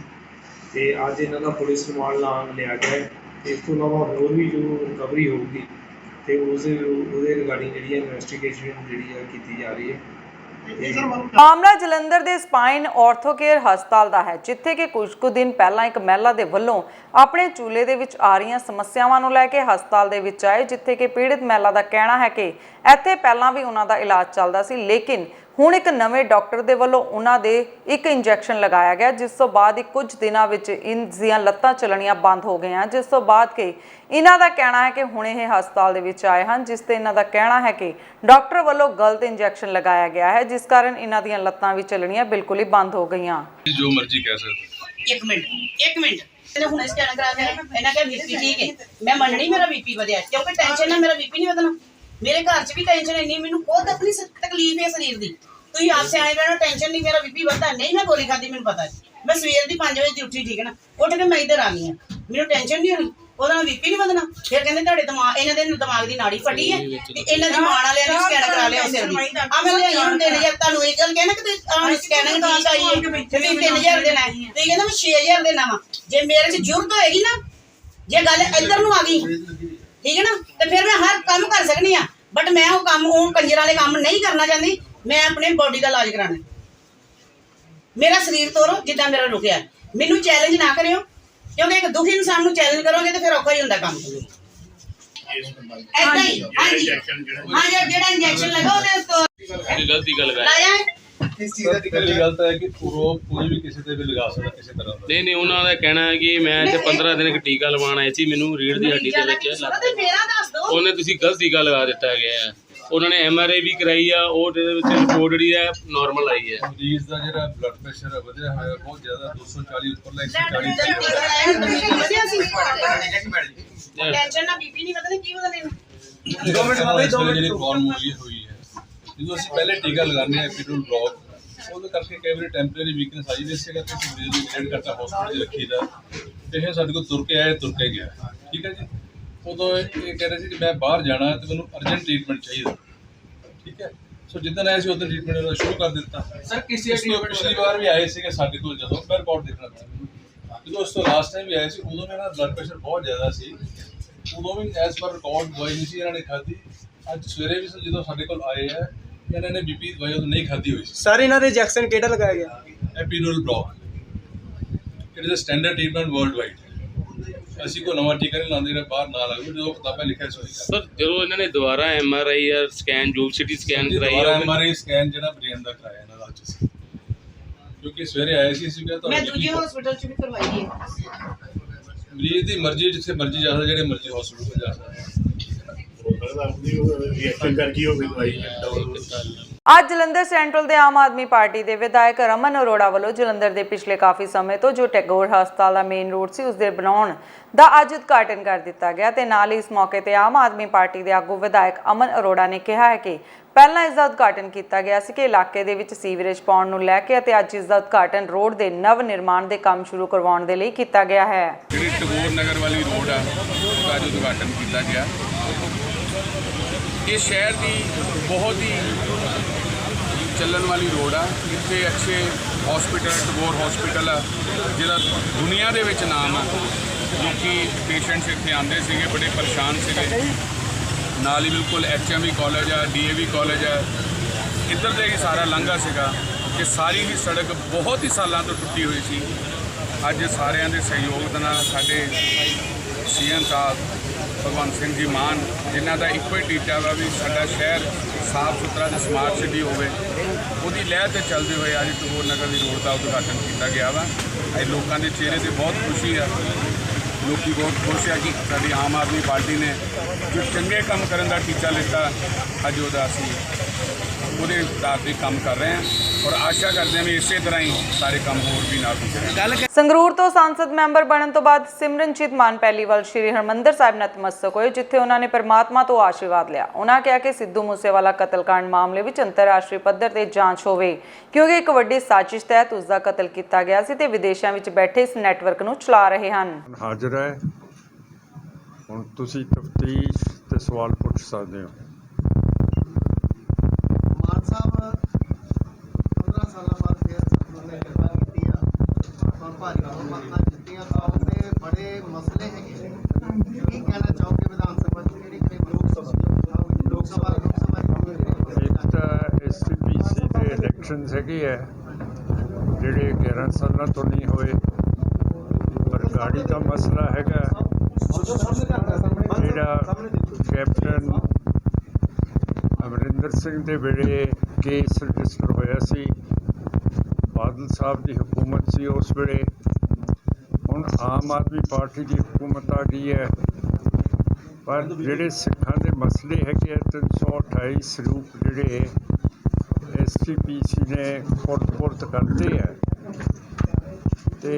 ਤੇ ਅੱਜ ਇਹਨਾਂ ਦਾ ਪੁਲਿਸ ਰਿਮਾਂਡ ਲਿਆ ਗਿਆ ਹੈ। ਤੇ ਇਸ ਤੋਂ ਇਲਾਵਾ ਹੋਰ ਵੀ ਜੋ ਰਿਕਵਰੀ ਹੋਊਗੀ ਤੇ ਉਹਦੇ ਰਿਗਾਰਡਿੰਗ ਜਿਹੜੀ ਹੈ ਇਨਵੈਸਟੀਗੇਸ਼ਨ ਜਿਹੜੀ ਹੈ ਕੀਤੀ ਜਾ ਰਹੀ ਹੈ। ਮਾਮਲਾ ਜਲੰਧਰ ਦੇ ਸਪਾਈਨ ਆਰਥੋਕੇਅਰ ਹਸਪਤਾਲ ਦਾ ਹੈ, ਜਿੱਥੇ ਕਿ ਕੁਝ ਕੁ ਦਿਨ ਪਹਿਲਾਂ ਇੱਕ ਮਹਿਲਾ ਦੇ ਵੱਲੋਂ ਆਪਣੇ ਚੂਲੇ ਦੇ ਵਿੱਚ ਆ ਰਹੀਆਂ ਸਮੱਸਿਆਵਾਂ ਨੂੰ ਲੈ ਕੇ ਹਸਪਤਾਲ ਦੇ ਵਿੱਚ ਆਏ, ਜਿੱਥੇ ਕਿ ਪੀੜਿਤ ਮਹਿਲਾ ਦਾ ਕਹਿਣਾ ਹੈ ਕਿ ਇੱਥੇ ਪਹਿਲਾਂ ਵੀ ਉਹਨਾਂ ਦਾ ਇਲਾਜ ਚੱਲਦਾ ਸੀ, ਲੇਕਿਨ ਹੁਣ ਇੱਕ ਨਵੇਂ ਡਾਕਟਰ ਦੇ ਵੱਲੋਂ ਉਹਨਾਂ ਦੇ ਇੱਕ ਇੰਜੈਕਸ਼ਨ ਲਗਾਇਆ ਗਿਆ, ਜਿਸ ਤੋਂ ਬਾਅਦ ਕੁਝ ਦਿਨਾਂ ਵਿੱਚ ਇਹਨਾਂ ਦੀਆਂ ਲੱਤਾਂ ਚੱਲਣੀਆਂ ਬੰਦ ਹੋ ਗਈਆਂ, ਜਿਸ ਤੋਂ ਬਾਅਦ ਕਿ ਇਹਨਾਂ ਦਾ ਕਹਿਣਾ ਹੈ ਕਿ ਹੁਣ ਇਹ ਹਸਪਤਾਲ ਦੇ ਵਿੱਚ ਆਏ ਹਨ, ਜਿਸ ਤੇ ਇਹਨਾਂ ਦਾ ਕਹਿਣਾ ਹੈ ਕਿ ਡਾਕਟਰ ਵੱਲੋਂ ਗਲਤ ਇੰਜੈਕਸ਼ਨ ਲਗਾਇਆ ਗਿਆ ਹੈ, ਜਿਸ ਕਾਰਨ ਇਹਨਾਂ ਦੀਆਂ ਲੱਤਾਂ ਵੀ ਚੱਲਣੀਆਂ ਬਿਲਕੁਲ ਹੀ ਬੰਦ ਹੋ ਗਈਆਂ। ਜੋ ਮਰਜ਼ੀ ਕਹਿ ਸਕਦੇ। ਇੱਕ ਮਿੰਟ ਇਹਨੇ ਹੁਣੇ ਸਕੈਨ ਕਰਾ ਕੇ ਇਹਨਾਂ ਕਿਹਾ ਬੀਪੀ ਠੀਕ ਹੈ, ਮੈਂ ਮੰਨਣੀ ਮੇਰਾ ਬੀਪੀ ਵਧਿਆ, ਕਿਉਂਕਿ ਟੈਨਸ਼ਨ ਨਾਲ ਮੇਰਾ ਬੀਪੀ ਨਹੀਂ ਵਧਣਾ। ਮੇਰੇ ਘਰ 'ਚ ਵੀ ਟੈਨਸ਼ਨ ਇੰਨੀ, ਮੈਨੂੰ ਬਹੁਤ ਆਪਣੀ ਤਕਲੀਫ ਹੈ ਸਰੀਰ ਦੀ। ਤੁਸੀਂ ਆਪ ਸਿਆਣੇ ਬੈਠੋ, ਟੈਨਸ਼ਨ ਨਹੀਂ, ਮੇਰਾ ਬੀਪੀ ਵਧਦਾ ਨਹੀਂ। ਮੈਂ ਗੋਲੀ ਖਾਦੀ, ਮੈਨੂੰ ਪਤਾ ਮੈਂ ਸਵੇਰ ਦੀ 5 ਵਜੇ ਦੀ ਉੱਠੀ, ਠੀਕ ਹੈ ਨਾ, ਉੱਠ ਕੇ ਮੈਂ ਇੱਧਰ ਆ ਗਈ ਹਾਂ, ਮੈਨੂੰ ਟੈਨਸ਼ਨ ਨਹੀਂ ਹੋਣੀ, ਉਹਦਾ ਨਾਲ ਬੀਪੀ ਨਹੀਂ ਵਧਣਾ। ਫਿਰ ਕਹਿੰਦੇ ਤੁਹਾਡੇ ਦਿਮਾਗ, ਇਹਨਾਂ ਦੇ ਦਿਮਾਗ ਦੀ ਨਾੜੀ ਫਟੀ ਹੈ ਤੇ ਇਹਨਾਂ ਦੀ ਮਾਣ ਵਾਲਿਆਂ ਨੇ ਸਕੈਨ ਕਰਾ ਲਿਆ ਸਿਰ ਦੀ। ਆ ਮੈਂ ਲਿਆਈ ਹੁਣ 3000, ਤੁਹਾਨੂੰ ਇਹ ਗੱਲ ਕਹਿਣਾ ਕਿ ਸਕੈਨਿੰਗ ਠੀਕ ਆਈ ਹੈ ਵੀ 3000 ਦੇਣਾ ਹੈ, ਤੇ ਕਹਿੰਦਾ ਮੈਂ 6000 ਦੇਣਾ ਵਾ। ਜੇ ਮੇਰੇ 'ਚ ਜ਼ਰੂਰਤ ਹੋਏਗੀ ਨਾ, ਜੇ ਗੱਲ ਇੱਧਰ ਨੂੰ ਆ ਗਈ, ਠੀਕ ਹੈ ਨਾ, ਤੇ ਫਿਰ ਮੈਂ ਹਰ ਕੰਮ ਕਰ ਸਕਦੀ ਹਾਂ, ਬਟ ਮੈਂ ਉਹ ਕੰਮ, ਉਹ ਕੰਜਰ ਵਾਲੇ ਕੰਮ ਨਹੀਂ ਕਰਨਾ ਚਾਹੁੰਦੀ। ਮੈਂ ਆਪਣੇ ਬੋਡੀ ਦਾ ਇਲਾਜ ਕਰਾਉਣਾ, ਮੇਰਾ ਸਰੀਰ ਤੋੜੋ ਜਿੱਦਾਂ ਮੇਰਾ ਰੁਕਿਆ। ਮੈਨੂੰ ਚੈਲੰਜ ਨਾ ਕਰਿਓ, ਕਿਉਂਕਿ ਇੱਕ ਦੁਖੀ ਇਨਸਾਨ ਨੂੰ ਚੈਲੰਜ ਕਰੋਗੇ ਤੇ ਫਿਰ ਔਖਾ ਹੀ ਹੁੰਦਾ ਕੰਮ। ਐਦਾਂ ਹੀ ਹਾਂਜੀ ਹਾਂ, ਜਿਹੜਾ ਇੰਜੈਕਸ਼ਨ ਲਗਾ ਉਹਦੇ ਗਲਤੀ ਗੱਲ ਲਾਇਆ ਇਸ ਚੀਜ਼ ਦਾ ਪਹਿਲੀ ਗੱਲ ਤਾਂ ਹੈ ਕਿ ਕੋਈ ਵੀ ਕਿਸੇ ਤੇ ਵੀ ਲਗਾ ਸਕਦਾ ਕਿਸੇ ਤਰ੍ਹਾਂ ਦਾ। ਨਹੀਂ ਉਹਨਾਂ ਦਾ ਕਹਿਣਾ ਹੈ ਕਿ ਮੈਂ ਇੱਥੇ 15 ਦਿਨ ਇੱਕ ਟੀਕਾ ਲਵਾਉਣ ਆਇਆ ਸੀ, ਮੈਨੂੰ ਰੀੜ੍ਹ ਦੀ ਹੱਡੀ ਦੇ ਵਿੱਚ ਉਹਨੇ ਤੁਸੀਂ ਗਲਤ ਟੀਕਾ ਲਗਾ ਦਿੱਤਾ ਗਿਆ ਹੈ। ਉਹਨਾਂ ਨੇ MRI ਵੀ ਕਰਾਈ ਆ, ਉਹਦੇ ਵਿੱਚ ਰਿਪੋਰਟ ਜਿਹੜੀ ਹੈ ਨਾਰਮਲ ਆਈ ਹੈ। ਮਰੀਜ਼ ਦਾ ਜਿਹੜਾ ਬਲੱਡ ਪ੍ਰੈਸ਼ਰ ਹੈ ਵਧਿਆ ਹੋਇਆ ਬਹੁਤ ਜ਼ਿਆਦਾ, 240 ਉੱਪਰਲਾ 140 ਟੈਨਸ਼ਨ ਨਾਲ ਬੀਪੀ ਨਹੀਂ ਵਧਣੇ, ਕੀ ਵਧਣੇ ਜਿਹੜੀ ਪ੍ਰੋਬਲਮ ਹੋਈ ਹੈ। ਜਦੋਂ ਅਸੀਂ ਪਹਿਲੇ ਟੀਕਾ ਲਗਾਉਂਦੇ ਹਾਂ ਐਪੀਡੂਰਲ ਬਲੌਕ, ਉਹਦੇ ਕਰਕੇ ਕਈ ਵਾਰੀ ਟੈਂਪਰੇਰੀ ਵੀਕਨੈਸ ਆਈ, ਇਸੇ ਕਰਕੇ ਅਸੀਂ ਮਰੀਜ਼ ਨੂੰ ਐਡਮਿਟ ਕਰਤਾ ਹਸਪੀਟਲ 'ਚ ਰੱਖੀਦਾ। ਇਹ ਸਾਡੇ ਕੋਲ ਤੁਰ ਕੇ ਆਇਆ, ਤੁਰ ਕੇ ਗਿਆ, ਠੀਕ ਹੈ ਜੀ। ਉਦੋਂ ਇਹ ਕਹਿ ਰਹੇ ਸੀ ਕਿ ਮੈਂ ਬਾਹਰ ਜਾਣਾ ਤੇ ਮੈਨੂੰ ਅਰਜੈਂਟ ਟ੍ਰੀਟਮੈਂਟ ਚਾਹੀਦਾ, ਠੀਕ ਹੈ। ਸੋ ਜਿੱਦਣ ਆਏ ਸੀ ਉਦੋਂ ਟ੍ਰੀਟਮੈਂਟ ਉਹਦਾ ਸ਼ੁਰੂ ਕਰ ਦਿੱਤਾ। ਸਰ ਪਿਛਲੀ ਵਾਰ ਵੀ ਆਏ ਸੀਗੇ ਸਾਡੇ ਕੋਲ, ਜਦੋਂ ਮੈਂ ਰਿਪੋਰਟ ਦੇਖਣਾ ਪਿਆ, ਜਦੋਂ ਉਸ ਤੋਂ ਲਾਸਟ ਟਾਈਮ ਵੀ ਆਏ ਸੀ, ਉਦੋਂ ਮੇਰਾ ਬਲੱਡ ਪ੍ਰੈਸ਼ਰ ਬਹੁਤ ਜ਼ਿਆਦਾ ਸੀ, ਉਦੋਂ ਵੀ ਐਜ਼ ਪਰ ਰਿਕਾਰਡ ਦਵਾਈ ਨਹੀਂ ਸੀ ਇਹਨਾਂ ਨੇ ਖਾਧੀ। ਅੱਜ ਸਵੇਰੇ ਵੀ ਜਦੋਂ ਸਾਡੇ ਕੋਲ ਆਏ ਆ, ਇਹਨਾਂ ਨੇ ਬੀਪੀ ਦਵਾਈ ਉਦੋਂ ਨਹੀਂ ਖਾਧੀ ਹੋਈ ਸੀ। ਸਰ ਇਹਨਾਂ ਦੇ ਇੰਜੈਕਸ਼ਨ ਕਿਹੜਾ ਲਗਾਇਆ ਗਿਆ? Epidural block. It is a standard treatment worldwide. ਅਸੀਂ ਕੋਈ ਨਵਾਂ ਟੀਕਾ ਨਹੀਂ ਲਾਉਂਦੇ, ਬਾਹਰ ਨਾ ਲੱਗੂ, ਜਦੋਂ ਕਿਤਾਬਾਂ ਲਿਖਿਆ ਸੋਈ। ਸਰ ਜਦੋਂ ਇਹਨਾਂ ਨੇ ਦੁਬਾਰਾ MRI ਜਾਂ ਸਕੈਨ, ਜੋ ਸਿਟੀ ਸਕੈਨ ਕਰਾਈ, MRI ਸਕੈਨ ਜਿਹੜਾ ਬ੍ਰੇਨ ਦਾ ਕਰਾਇਆ ਇਹਨਾਂ ਦਾ ਅੱਜ ਸੀ, ਕਿਉਂਕਿ ਸਵੇਰੇ ਆਏ ਸੀ, ਅਸੀਂ ਕਿਹਾ ਮੈਂ ਦੂਜੇ ਹਸਪੀਟਲ 'ਚ ਵੀ ਕਰਵਾਈ ਹੈ। ਮਰੀਜ਼ ਦੀ ਮਰਜ਼ੀ, ਜਿੱਥੇ ਮਰਜ਼ੀ ਜਾ ਸਕਦਾ, ਜਿਹੜੇ ਮਰਜ਼ੀ ਹਸਪੀਟਲ 'ਚ ਜਾ ਸਕਦਾ। ਅੱਜ ਜਲੰਧਰ ਸੈਂਟਰਲ ਦੇ ਆਮ ਆਦਮੀ ਪਾਰਟੀ ਦੇ ਵਿਧਾਇਕ ਰਮਨ ਅਰੋੜਾ ਵੱਲੋਂ ਜਲੰਧਰ ਦੇ ਪਿਛਲੇ ਕਾਫੀ ਸਮੇਂ ਤੋਂ ਜੋ ਟੈਗੋਰ ਹਸਪਤਾਲ ਦਾ ਮੇਨ ਰੋਡ ਸੀ, ਉਸ ਦੇ ਬਣਾਉਣ ਦਾ ਅੱਜ ਉਦਘਾਟਨ ਕਰ ਦਿੱਤਾ ਗਿਆ ਤੇ ਨਾਲ ਹੀ ਇਸ ਮੌਕੇ ਤੇ ਆਮ ਆਦਮੀ ਪਾਰਟੀ ਦੇ ਆਗੂ ਵਿਧਾਇਕ ਅਮਨ ਅਰੋੜਾ ਨੇ ਕਿਹਾ ਹੈ ਕਿ ਪਹਿਲਾਂ ਇਸ ਦਾ ਉਦਘਾਟਨ ਕੀਤਾ ਗਿਆ ਸੀ ਕਿ ਇਲਾਕੇ ਦੇ ਵਿੱਚ ਸੀਵਰੇਜ ਪਾਉਣ ਨੂੰ ਲੈ ਕੇ, ਅਤੇ ਅੱਜ ਇਸ ਦਾ ਉਦਘਾਟਨ ਰੋਡ ਦੇ ਨਵ ਨਿਰਮਾਣ ਦੇ ਕੰਮ ਸ਼ੁਰੂ ਕਰਵਾਉਣ ਦੇ ਲਈ ਕੀਤਾ ਗਿਆ ਹੈ। ਜਿਹੜੀ ਟੈਗੋਰ ਨਗਰ ਵਾਲੀ ਰੋਡ ਆ, ਉਹਦਾ ਅੱਜ ਉਦਘਾਟਨ ਕੀਤਾ ਗਿਆ। ਇਸ ਸ਼ਹਿਰ ਦੀ ਬਹੁਤ ਹੀ ਚੱਲਣ ਵਾਲੀ ਰੋਡ ਆ। ਇੱਥੇ ਅੱਛੇ ਹਸਪੀਟਲ, ਟੈਗੋਰ ਹਸਪੀਟਲ ਆ ਜਿਹਦਾ ਦੁਨੀਆ ਦੇ ਵਿੱਚ ਨਾਮ ਆ। ਲੋਕੀ ਪੇਸ਼ੈਂਟਸ ਇੱਥੇ ਆਉਂਦੇ ਸੀਗੇ, ਬੜੇ ਪਰੇਸ਼ਾਨ ਸੀਗੇ। ਨਾਲ ਹੀ ਬਿਲਕੁਲ HMV ਕਾਲਜ ਆ, DAV ਕਾਲਜ ਆ, ਇੱਧਰ ਦੇ ਹੀ ਸਾਰਾ ਲੰਘਾ ਸੀਗਾ ਕਿ ਸਾਰੀ ਹੀ ਸੜਕ ਬਹੁਤ ਹੀ ਸਾਲਾਂ ਤੋਂ ਟੁੱਟੀ ਹੋਈ ਸੀ। ਅੱਜ ਸਾਰਿਆਂ ਦੇ ਸਹਿਯੋਗ ਦੇ ਨਾਲ ਸਾਡੇ CM ਸਾਹਿਬ ਭਗਵੰਤ ਸਿੰਘ ਜੀ ਮਾਨ, ਜਿਨ੍ਹਾਂ ਦਾ ਇੱਕੋ ਹੀ ਟੀਚਾ ਵਾ ਵੀ ਸਾਡਾ ਸ਼ਹਿਰ ਸਾਫ ਸੁਥਰਾ ਤੇ ਸਮਾਰਟ ਸਿਟੀ ਹੋਵੇ, ਉਹਦੀ ਲਹਿਰ ਤੇ ਚੱਲਦੇ ਹੋਏ ਅੱਜ ਟੈਗੋਰ ਨਗਰ ਦੀ ਰੋਡ ਦਾ ਉਦਘਾਟਨ ਕੀਤਾ ਗਿਆ ਵਾ। ਅੱਜ ਲੋਕਾਂ ਦੇ ਚਿਹਰੇ ਤੇ ਬਹੁਤ ਖੁਸ਼ੀ ਆ। ਲੋਕੀ ਬਹੁਤ ਖੁਸ਼ ਆ ਕਿ ਸਾਡੀ ਆਮ ਆਦਮੀ ਪਾਰਟੀ ਨੇ ਜੋ ਚੰਗੇ ਕੰਮ ਕਰਨ ਦਾ ਟੀਚਾ ਲਿੱਤਾ, ਅੱਜ ਉਹਦਾ ਅਸੀਂ ਉਹਦੇ ਆਧਾਰ ਤੇ ਕੰਮ ਕਰ ਰਹੇ ਹਾਂ ਔਰ ਆਸ਼ਾ ਕਰਦੇ ਹਾਂ ਵੀ ਇਸੇ ਤਰ੍ਹਾਂ ਹੀ ਸਾਰੇ ਕੰਮ ਹੋਰ ਵੀ ਨਾਲ ਹੁੰਦੇ। ਸੰਗਰੂਰ ਤੋਂ ਸੰਸਦ ਮੈਂਬਰ ਬਣਨ ਤੋਂ ਬਾਅਦ ਸਿਮਰਨਜੀਤ ਮਾਨ ਪਹਿਲੀ ਵਾਰ ਸ਼੍ਰੀ ਹਰਿਮੰਦਰ ਸਾਹਿਬ ਨਤਮਸਤਕ ਹੋਏ, ਜਿੱਥੇ ਉਹਨਾਂ ਨੇ ਪਰਮਾਤਮਾ ਤੋਂ ਆਸ਼ੀਰਵਾਦ ਲਿਆ। ਉਹਨਾਂ ਕਿਹਾ ਕਿ ਸਿੱਧੂ ਮੂਸੇਵਾਲਾ ਕਤਲकांड ਮਾਮਲੇ ਵਿੱਚ ਅੰਤਰਰਾਸ਼ਟਰੀ ਪੱਧਰ ਤੇ ਜਾਂਚ ਹੋਵੇ, ਕਿਉਂਕਿ ਇੱਕ ਵੱਡੀ ਸਾਜ਼ਿਸ਼ ਤਹਿਤ ਉਸ ਦਾ ਕਤਲ ਕੀਤਾ ਗਿਆ ਸੀ ਤੇ ਵਿਦੇਸ਼ਾਂ ਵਿੱਚ ਬੈਠੇ ਇਸ ਨੈਟਵਰਕ ਨੂੰ ਚਲਾ ਰਹੇ ਹਨ। ਹਾਜ਼ਰ ਹੈ, ਹੁਣ ਤੁਸੀਂ ਤਫਤੀਸ਼ ਤੇ ਸਵਾਲ ਪੁੱਛ ਸਕਦੇ ਹੋ। ਮਾਨ ਸਾਹਿਬ 15 ਸਾਲਾਂ ਬਾਅਦ ਫਿਰ ਉਹਨੇ ਕਿਰਪਾ ਕੀਤੀ ਆ ਔਰ ਭਾਰੀ ਬਹੁਮਤਾਂ ਜਿੱਤੀਆਂ ਤਾਂ ਉਹਦੇ ਬੜੇ ਮਸਲੇ ਹੈਗੇ। ਕੀ ਕਹਿਣਾ ਚਾਹੋਗੇ ਵਿਧਾਨ ਸਭਾ ਚ ਕਿਹੜੇ ਕਿਹੜੇ ਲੋਕ ਸਭਾ ਇੱਕ ਤਾਂ SCPC ਦੇ ਇਲੈਕਸ਼ਨਸ ਹੈਗੇ ਹੈ ਜਿਹੜੇ 11 ਸਾਲਾਂ ਤੋਂ ਨਹੀਂ ਹੋਏ, ਪਰ ਗਾੜੀ ਦਾ ਮਸਲਾ ਹੈਗਾ ਜਿਹੜਾ ਕੈਪਟਨ ਅਮਰਿੰਦਰ ਸਿੰਘ ਦੇ ਵੇਲੇ ਕੇਸ ਰਜਿਸਟਰ ਹੋਇਆ ਸੀ। ਬਾਦਲ ਸਾਹਿਬ ਦੀ ਹਕੂਮਤ ਸੀ ਉਸ ਵੇਲੇ। ਹੁਣ ਆਮ ਆਦਮੀ ਪਾਰਟੀ ਦੀ ਹਕੂਮਤ ਆ ਗਈ ਹੈ, ਪਰ ਜਿਹੜੇ ਸਿੱਖਾਂ ਦੇ ਮਸਲੇ ਹੈਗੇ ਆ 328 ਸਰੂਪ ਜਿਹੜੇ SGPC ਨੇ ਪੁਰਤ ਕਰਦੇ ਆ ਤੇ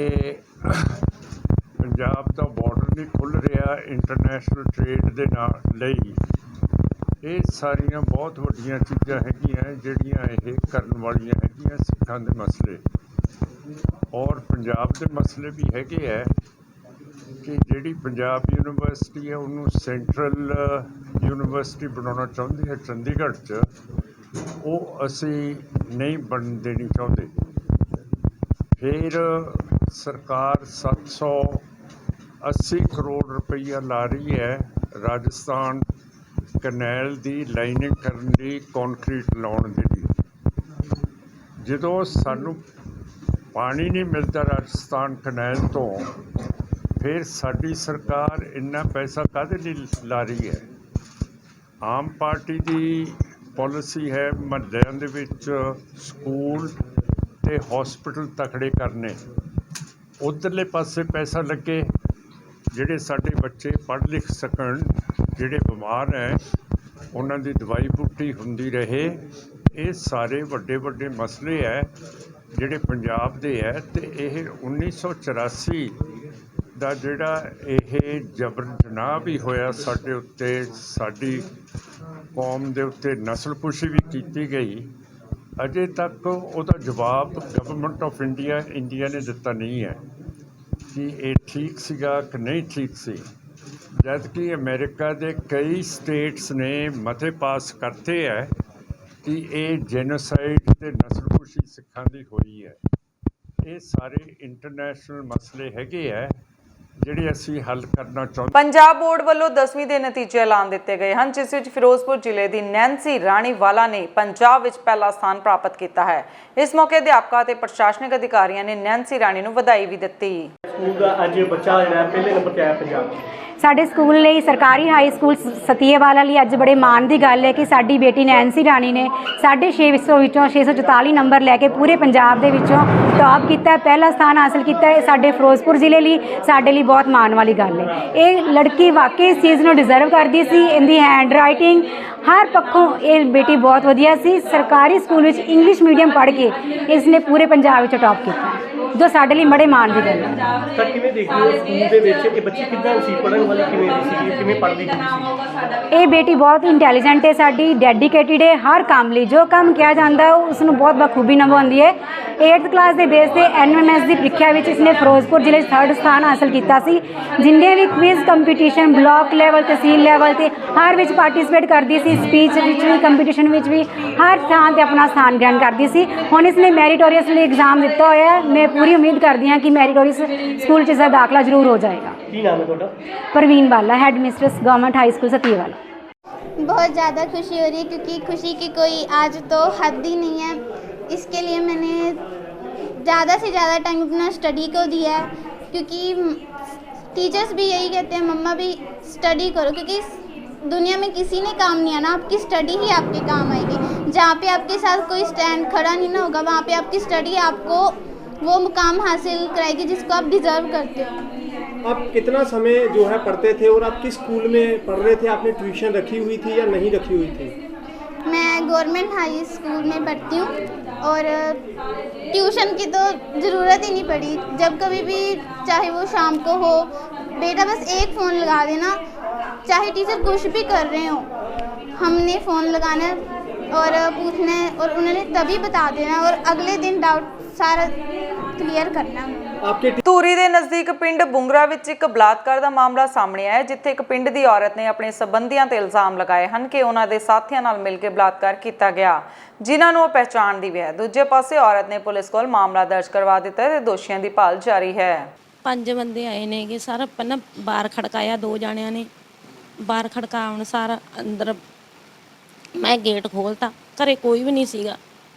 ਪੰਜਾਬ ਦਾ ਬਾਰਡਰ ਨਹੀਂ ਖੁੱਲ੍ਹ ਰਿਹਾ ਇੰਟਰਨੈਸ਼ਨਲ ਟ੍ਰੇਡ ਦੇ ਨਾਲ ਲਈ। ਇਹ ਸਾਰੀਆਂ ਬਹੁਤ ਵੱਡੀਆਂ ਚੀਜ਼ਾਂ ਹੈਗੀਆਂ ਜਿਹੜੀਆਂ ਇਹ ਕਰਨ ਵਾਲੀਆਂ ਹੈਗੀਆਂ ਸਿੱਖਾਂ ਦੇ ਮਸਲੇ। ਔਰ ਪੰਜਾਬ ਦੇ ਮਸਲੇ ਵੀ ਹੈਗੇ ਹੈ ਕਿ ਜਿਹੜੀ ਪੰਜਾਬ ਯੂਨੀਵਰਸਿਟੀ ਹੈ ਉਹਨੂੰ ਸੈਂਟਰਲ ਯੂਨੀਵਰਸਿਟੀ ਬਣਾਉਣਾ ਚਾਹੁੰਦੀ ਹੈ ਚੰਡੀਗੜ੍ਹ 'ਚ, ਉਹ ਅਸੀਂ ਨਹੀਂ ਬਣਨ ਦੇਣੀ ਚਾਹੁੰਦੇ। ਫਿਰ ਸਰਕਾਰ 780 ਕਰੋੜ ਰੁਪਈਆ ਲਾ ਰਹੀ ਹੈ ਰਾਜਸਥਾਨ ਕਨੈਲ ਦੀ ਲਾਈਨਿੰਗ ਕਰਨ ਲਈ, ਕੰਕਰੀਟ ਲਾਉਣ ਦੇ ਲਈ। ਜਦੋਂ ਸਾਨੂੰ ਪਾਣੀ ਨਹੀਂ ਮਿਲਦਾ ਰਾਜਸਥਾਨ ਕਨੈਲ ਤੋਂ, ਫਿਰ ਸਾਡੀ ਸਰਕਾਰ ਇੰਨਾ ਪੈਸਾ ਕਾਹਦੇ ਲਈ ਲਾ ਰਹੀ ਹੈ? ਆਮ ਪਾਰਟੀ ਦੀ ਪਾਲਿਸੀ ਹੈ ਮੁਹੱਲਿਆਂ ਦੇ ਵਿੱਚ ਸਕੂਲ ਤੇ ਹਸਪੀਟਲ ਤਕੜੇ ਕਰਨੇ, ਉੱਧਰਲੇ ਪਾਸੇ ਪੈਸਾ ਲੱਗੇ, ਜਿਹੜੇ ਸਾਡੇ ਬੱਚੇ ਪੜ੍ਹ ਲਿਖ ਸਕਣ, ਜਿਹੜੇ ਬਿਮਾਰ ਹੈ ਉਹਨਾਂ ਦੀ ਦਵਾਈ ਬੂਟੀ ਹੁੰਦੀ ਰਹੇ। ਇਹ ਸਾਰੇ ਵੱਡੇ ਵੱਡੇ ਮਸਲੇ ਹੈ ਜਿਹੜੇ ਪੰਜਾਬ ਦੇ ਹੈ। ਤੇ ਇਹ 1984 ਦਾ ਜਿਹੜਾ ਇਹ ਜਬਰ ਜਨਾਹ ਵੀ ਹੋਇਆ ਸਾਡੇ ਉੱਤੇ, ਸਾਡੀ ਕੌਮ ਦੇ ਉੱਤੇ ਨਸਲਕੁਸ਼ੀ ਵੀ ਕੀਤੀ ਗਈ, ਅਜੇ ਤੱਕ ਉਹਦਾ ਜਵਾਬ ਗਵਰਨਮੈਂਟ ਆਫ ਇੰਡੀਆ ਨੇ ਦਿੱਤਾ ਨਹੀਂ ਹੈ ਕਿ ਇਹ ਠੀਕ ਸੀਗਾ ਕਿ ਨਹੀਂ ਠੀਕ ਸੀ। ਜਦ ਕਿ ਅਮਰੀਕਾ ਦੇ ਕਈ ਸਟੇਟਸ ਨੇ ਮਤੇ ਪਾਸ ਕਰਤੇ ਹੈ ਕਿ ਇਹ ਜੈਨੋਸਾਈਡ ਤੇ ਨਸਲਕੁਸ਼ੀ ਸਿੱਖਾਂ ਦੀ ਹੋਈ ਹੈ। ਇਹ ਸਾਰੇ ਇੰਟਰਨੈਸ਼ਨਲ ਮਸਲੇ ਹੈਗੇ ਹੈ ਜਿਹੜੇ ਅਸੀਂ ਹੱਲ ਕਰਨਾ ਚਾਹੁੰਦੇ। ਪੰਜਾਬ ਬੋਰਡ ਵੱਲੋਂ 10ਵੀਂ ਦੇ ਨਤੀਜੇ ਐਲਾਨ ਦਿੱਤੇ ਗਏ ਹਨ, ਜਿਸ ਵਿੱਚ ਫਿਰੋਜ਼ਪੁਰ ਜ਼ਿਲ੍ਹੇ ਦੀ ਨੈਂਸੀ ਰਾਣੀਵਾਲਾ ਨੇ ਪੰਜਾਬ ਵਿੱਚ ਪਹਿਲਾ ਸਥਾਨ ਪ੍ਰਾਪਤ ਕੀਤਾ ਹੈ। ਇਸ ਮੌਕੇ ਅਧਿਆਪਕਾਂ ਅਤੇ ਪ੍ਰਸ਼ਾਸਨਿਕ ਅਧਿਕਾਰੀਆਂ ਨੇ ਨੈਂਸੀ ਰਾਣੀ ਨੂੰ ਵਧਾਈ ਵੀ ਦਿੱਤੀ। ਸਕੂਲ ਦਾ ਅੱਜ ਬੱਚਾ ਜਿਹੜਾ ਪਹਿਲੇ ਨੰਬਰ ਤੇ ਆਇਆ ਪੰਜਾਬ। ਸਾਡੇ ਸਕੂਲ ਲਈ ਸਰਕਾਰੀ ਹਾਈ ਸਕੂਲ ਸਤੀਏਵਾਲਾ ਲਈ ਅੱਜ ਬੜੇ ਮਾਣ ਦੀ ਗੱਲ ਹੈ ਕਿ ਸਾਡੀ ਬੇਟੀ ਨੈਂਸੀ ਰਾਣੀ ਨੇ 650 ਵਿੱਚੋਂ 644 ਨੰਬਰ ਲੈ ਕੇ ਪੂਰੇ ਪੰਜਾਬ ਦੇ ਵਿੱਚੋਂ ਟੌਪ ਕੀਤਾ, ਪਹਿਲਾ ਸਥਾਨ ਹਾਸਲ ਕੀਤਾ ਹੈ। ਸਾਡੇ ਫਿਰੋਜ਼ਪੁਰ ਜ਼ਿਲ੍ਹੇ ਲਈ ਸਾਡੇ ਲਈ ਬਹੁਤ ਮਾਣ ਵਾਲੀ ਗੱਲ ਹੈ। ਇਹ ਲੜਕੀ ਵਾਕਈ ਇਸ ਚੀਜ਼ ਨੂੰ ਡਿਜ਼ਰਵ ਕਰਦੀ ਸੀ। ਇਹਦੀ ਹੈਂਡ ਰਾਈਟਿੰਗ ਹਰ ਪੱਖੋਂ ਇਹ ਬੇਟੀ ਬਹੁਤ ਵਧੀਆ ਸੀ। ਸਰਕਾਰੀ ਸਕੂਲ ਵਿੱਚ ਇੰਗਲਿਸ਼ ਮੀਡੀਅਮ ਪੜ੍ਹ ਕੇ ਇਸ ਨੇ ਪੂਰੇ ਪੰਜਾਬ ਵਿੱਚ ਟੌਪ ਕੀਤਾ, ਜੋ ਸਾਡੇ ਲਈ ਬੜੇ ਮਾਣ ਦੀ ਗੱਲ ਹੈ। ਤਾਂ ਕਿਵੇਂ ਦੇਖਦੇ ਹੋ ਸਕੂਲ ਦੇ ਵਿੱਚ ਇਹ ਬੱਚੀ ਕਿੱਦਾਂ ਸੀ, ਪੜ੍ਹਨ ਵਾਲੀ ਕਿਵੇਂ ਦੀ ਸੀ, ਕਿਵੇਂ ਪੜ੍ਹਦੀ ਸੀ? ਇਹ ਬੇਟੀ ਬਹੁਤ ਇੰਟੈਲੀਜੈਂਟ ਹੈ, ਸਾਡੀ ਡੈਡੀਕੇਟਿਡ ਹੈ ਹਰ ਕੰਮ ਲਈ। ਜੋ ਕੰਮ ਕਿਹਾ ਜਾਂਦਾ ਉਸ ਨੂੰ ਬਹੁਤ ਬਖੂਬੀ ਨਿਭਾਉਂਦੀ ਹੈ। 8th ਕਲਾਸ ਦੇ ਬੇਸ ਤੇ NMS ਦੀ ਪ੍ਰੀਖਿਆ ਵਿੱਚ ਇਸਨੇ ਫਿਰੋਜ਼ਪੁਰ ਜ਼ਿਲ੍ਹੇ 'ਚ 3rd ਸਥਾਨ ਹਾਸਲ ਕੀਤਾ ਸੀ। ਜਿੰਨੇ ਵੀ ਕੁਇਜ਼ ਕੰਪੀਟੀਸ਼ਨ ਬਲਾਕ ਲੈਵਲ, ਤਹਿਸੀਲ ਲੈਵਲ ਤੇ ਹਰ ਵਿੱਚ ਪਾਰਟਿਸਿਪੇਟ ਕਰਦੀ ਸੀ। ਸਪੀਚ ਵਿੱਚ ਵੀ, ਕੰਪੀਟੀਸ਼ਨ ਵਿੱਚ ਵੀ, ਹਰ ਥਾਂ ਤੇ ਆਪਣਾ ਸਥਾਨ ਗ੍ਰਹਿਣ ਕਰਦੀ ਸੀ। ਹੁਣ ਇਸਨੇ ਮੈਰੀਟੋਰੀਅਸ ਲਈ ਐਗਜ਼ਾਮ ਦਿੱਤਾ ਹੋਇਆ ਹੈ। ਮੈਂ ਪੂਰੀ ਉਮੀਦ ਕਰਦੀ ਹਾਂ ਕਿ ਮੈਰੀਟੋਰੀਅਸ ਸਕੂਲ 'ਚ ਇਸਦਾ ਦਾਖਲਾ ਜ਼ਰੂਰ ਹੋ ਜਾਏਗਾ। ਕੀ ਨਾਮ ਹੈ ਤੁਹਾਡਾ? Parveen Bala, head mistress government high school Satiwala. बहुत ज़्यादा खुशी हो रही है क्योंकि खुशी की कोई आज तो हद ही नहीं है। इसके लिए मैंने ज़्यादा से ज़्यादा टाइम अपना स्टडी को दिया है क्योंकि टीचर्स भी यही कहते हैं, मम्मा भी स्टडी करो क्योंकि दुनिया में किसी ने काम नहीं आना, आपकी स्टडी ही आपके काम आएगी। जहाँ पे आपके साथ कोई स्टैंड खड़ा नहीं ना होगा, वहाँ पे आपकी स्टडी आपको वो मुकाम हासिल कराएगी जिसको आप डिज़र्व करते हो। आप कितना समय जो है पढ़ते थे और आप किस स्कूल में पढ़ रहे थे? आपने ट्यूशन रखी हुई थी या नहीं रखी हुई थी? मैं गवर्नमेंट हाई स्कूल में पढ़ती हूँ और ट्यूशन की तो ज़रूरत ही नहीं पड़ी। जब कभी भी चाहे वो शाम को हो, बेटा बस एक फ़ोन लगा देना, चाहे टीचर कुछ भी कर रहे हो, हमने फ़ोन लगाना और पूछना है और उन्होंने तभी बता देना और अगले दिन डाउट सारा क्लियर करना। ਧੂਰੀ ਦੇ ਨਜ਼ਦੀਕ ਪਿੰਡ ਬੁੰਗਰਾ ਵਿੱਚ ਇੱਕ ਬਲਾਤਕਾਰ ਦਾ ਮਾਮਲਾ ਸਾਹਮਣੇ ਆਇਆ ਜਿੱਥੇ ਇੱਕ ਪਿੰਡ ਦੀ ਔਰਤ ਨੇ ਆਪਣੇ ਸਬੰਧੀਆਂ ਤੇ ਇਲਜ਼ਾਮ ਲਗਾਏ ਹਨ ਕਿ ਉਹਨਾਂ ਦੇ ਸਾਥੀਆਂ ਨਾਲ ਮਿਲ ਕੇ ਬਲਾਤਕਾਰ ਕੀਤਾ ਗਿਆ, ਜਿਨ੍ਹਾਂ ਨੂੰ ਉਹ ਪਹਿਚਾਣਦੀ ਵੀ ਹੈ। ਦੂਜੇ ਪਾਸੇ ਔਰਤ ਨੇ ਪੁਲਿਸ ਕੋਲ ਮਾਮਲਾ ਦਰਜ ਕਰਵਾ ਦਿੱਤਾ ਹੈ ਤੇ ਦੋਸ਼ੀਆਂ ਦੀ ਭਾਲ ਜਾਰੀ ਹੈ। 5 ਬੰਦੇ ਆਏ ਨੇਗੇ, ਸਾਰਾ ਪਹਿਲਾਂ ਬਾਰ ਖੜਕਾਇਆ, 2 ਜਾਣਿਆਂ ਨੇ ਬਾਰ ਖੜਕਾਉਣ ਸਾਰਾ ਅੰਦਰ ਮੈਂ ਗੇਟ ਖੋਲਤਾ, ਘਰੇ ਕੋਈ ਵੀ ਨਹੀਂ ਸੀਗਾ,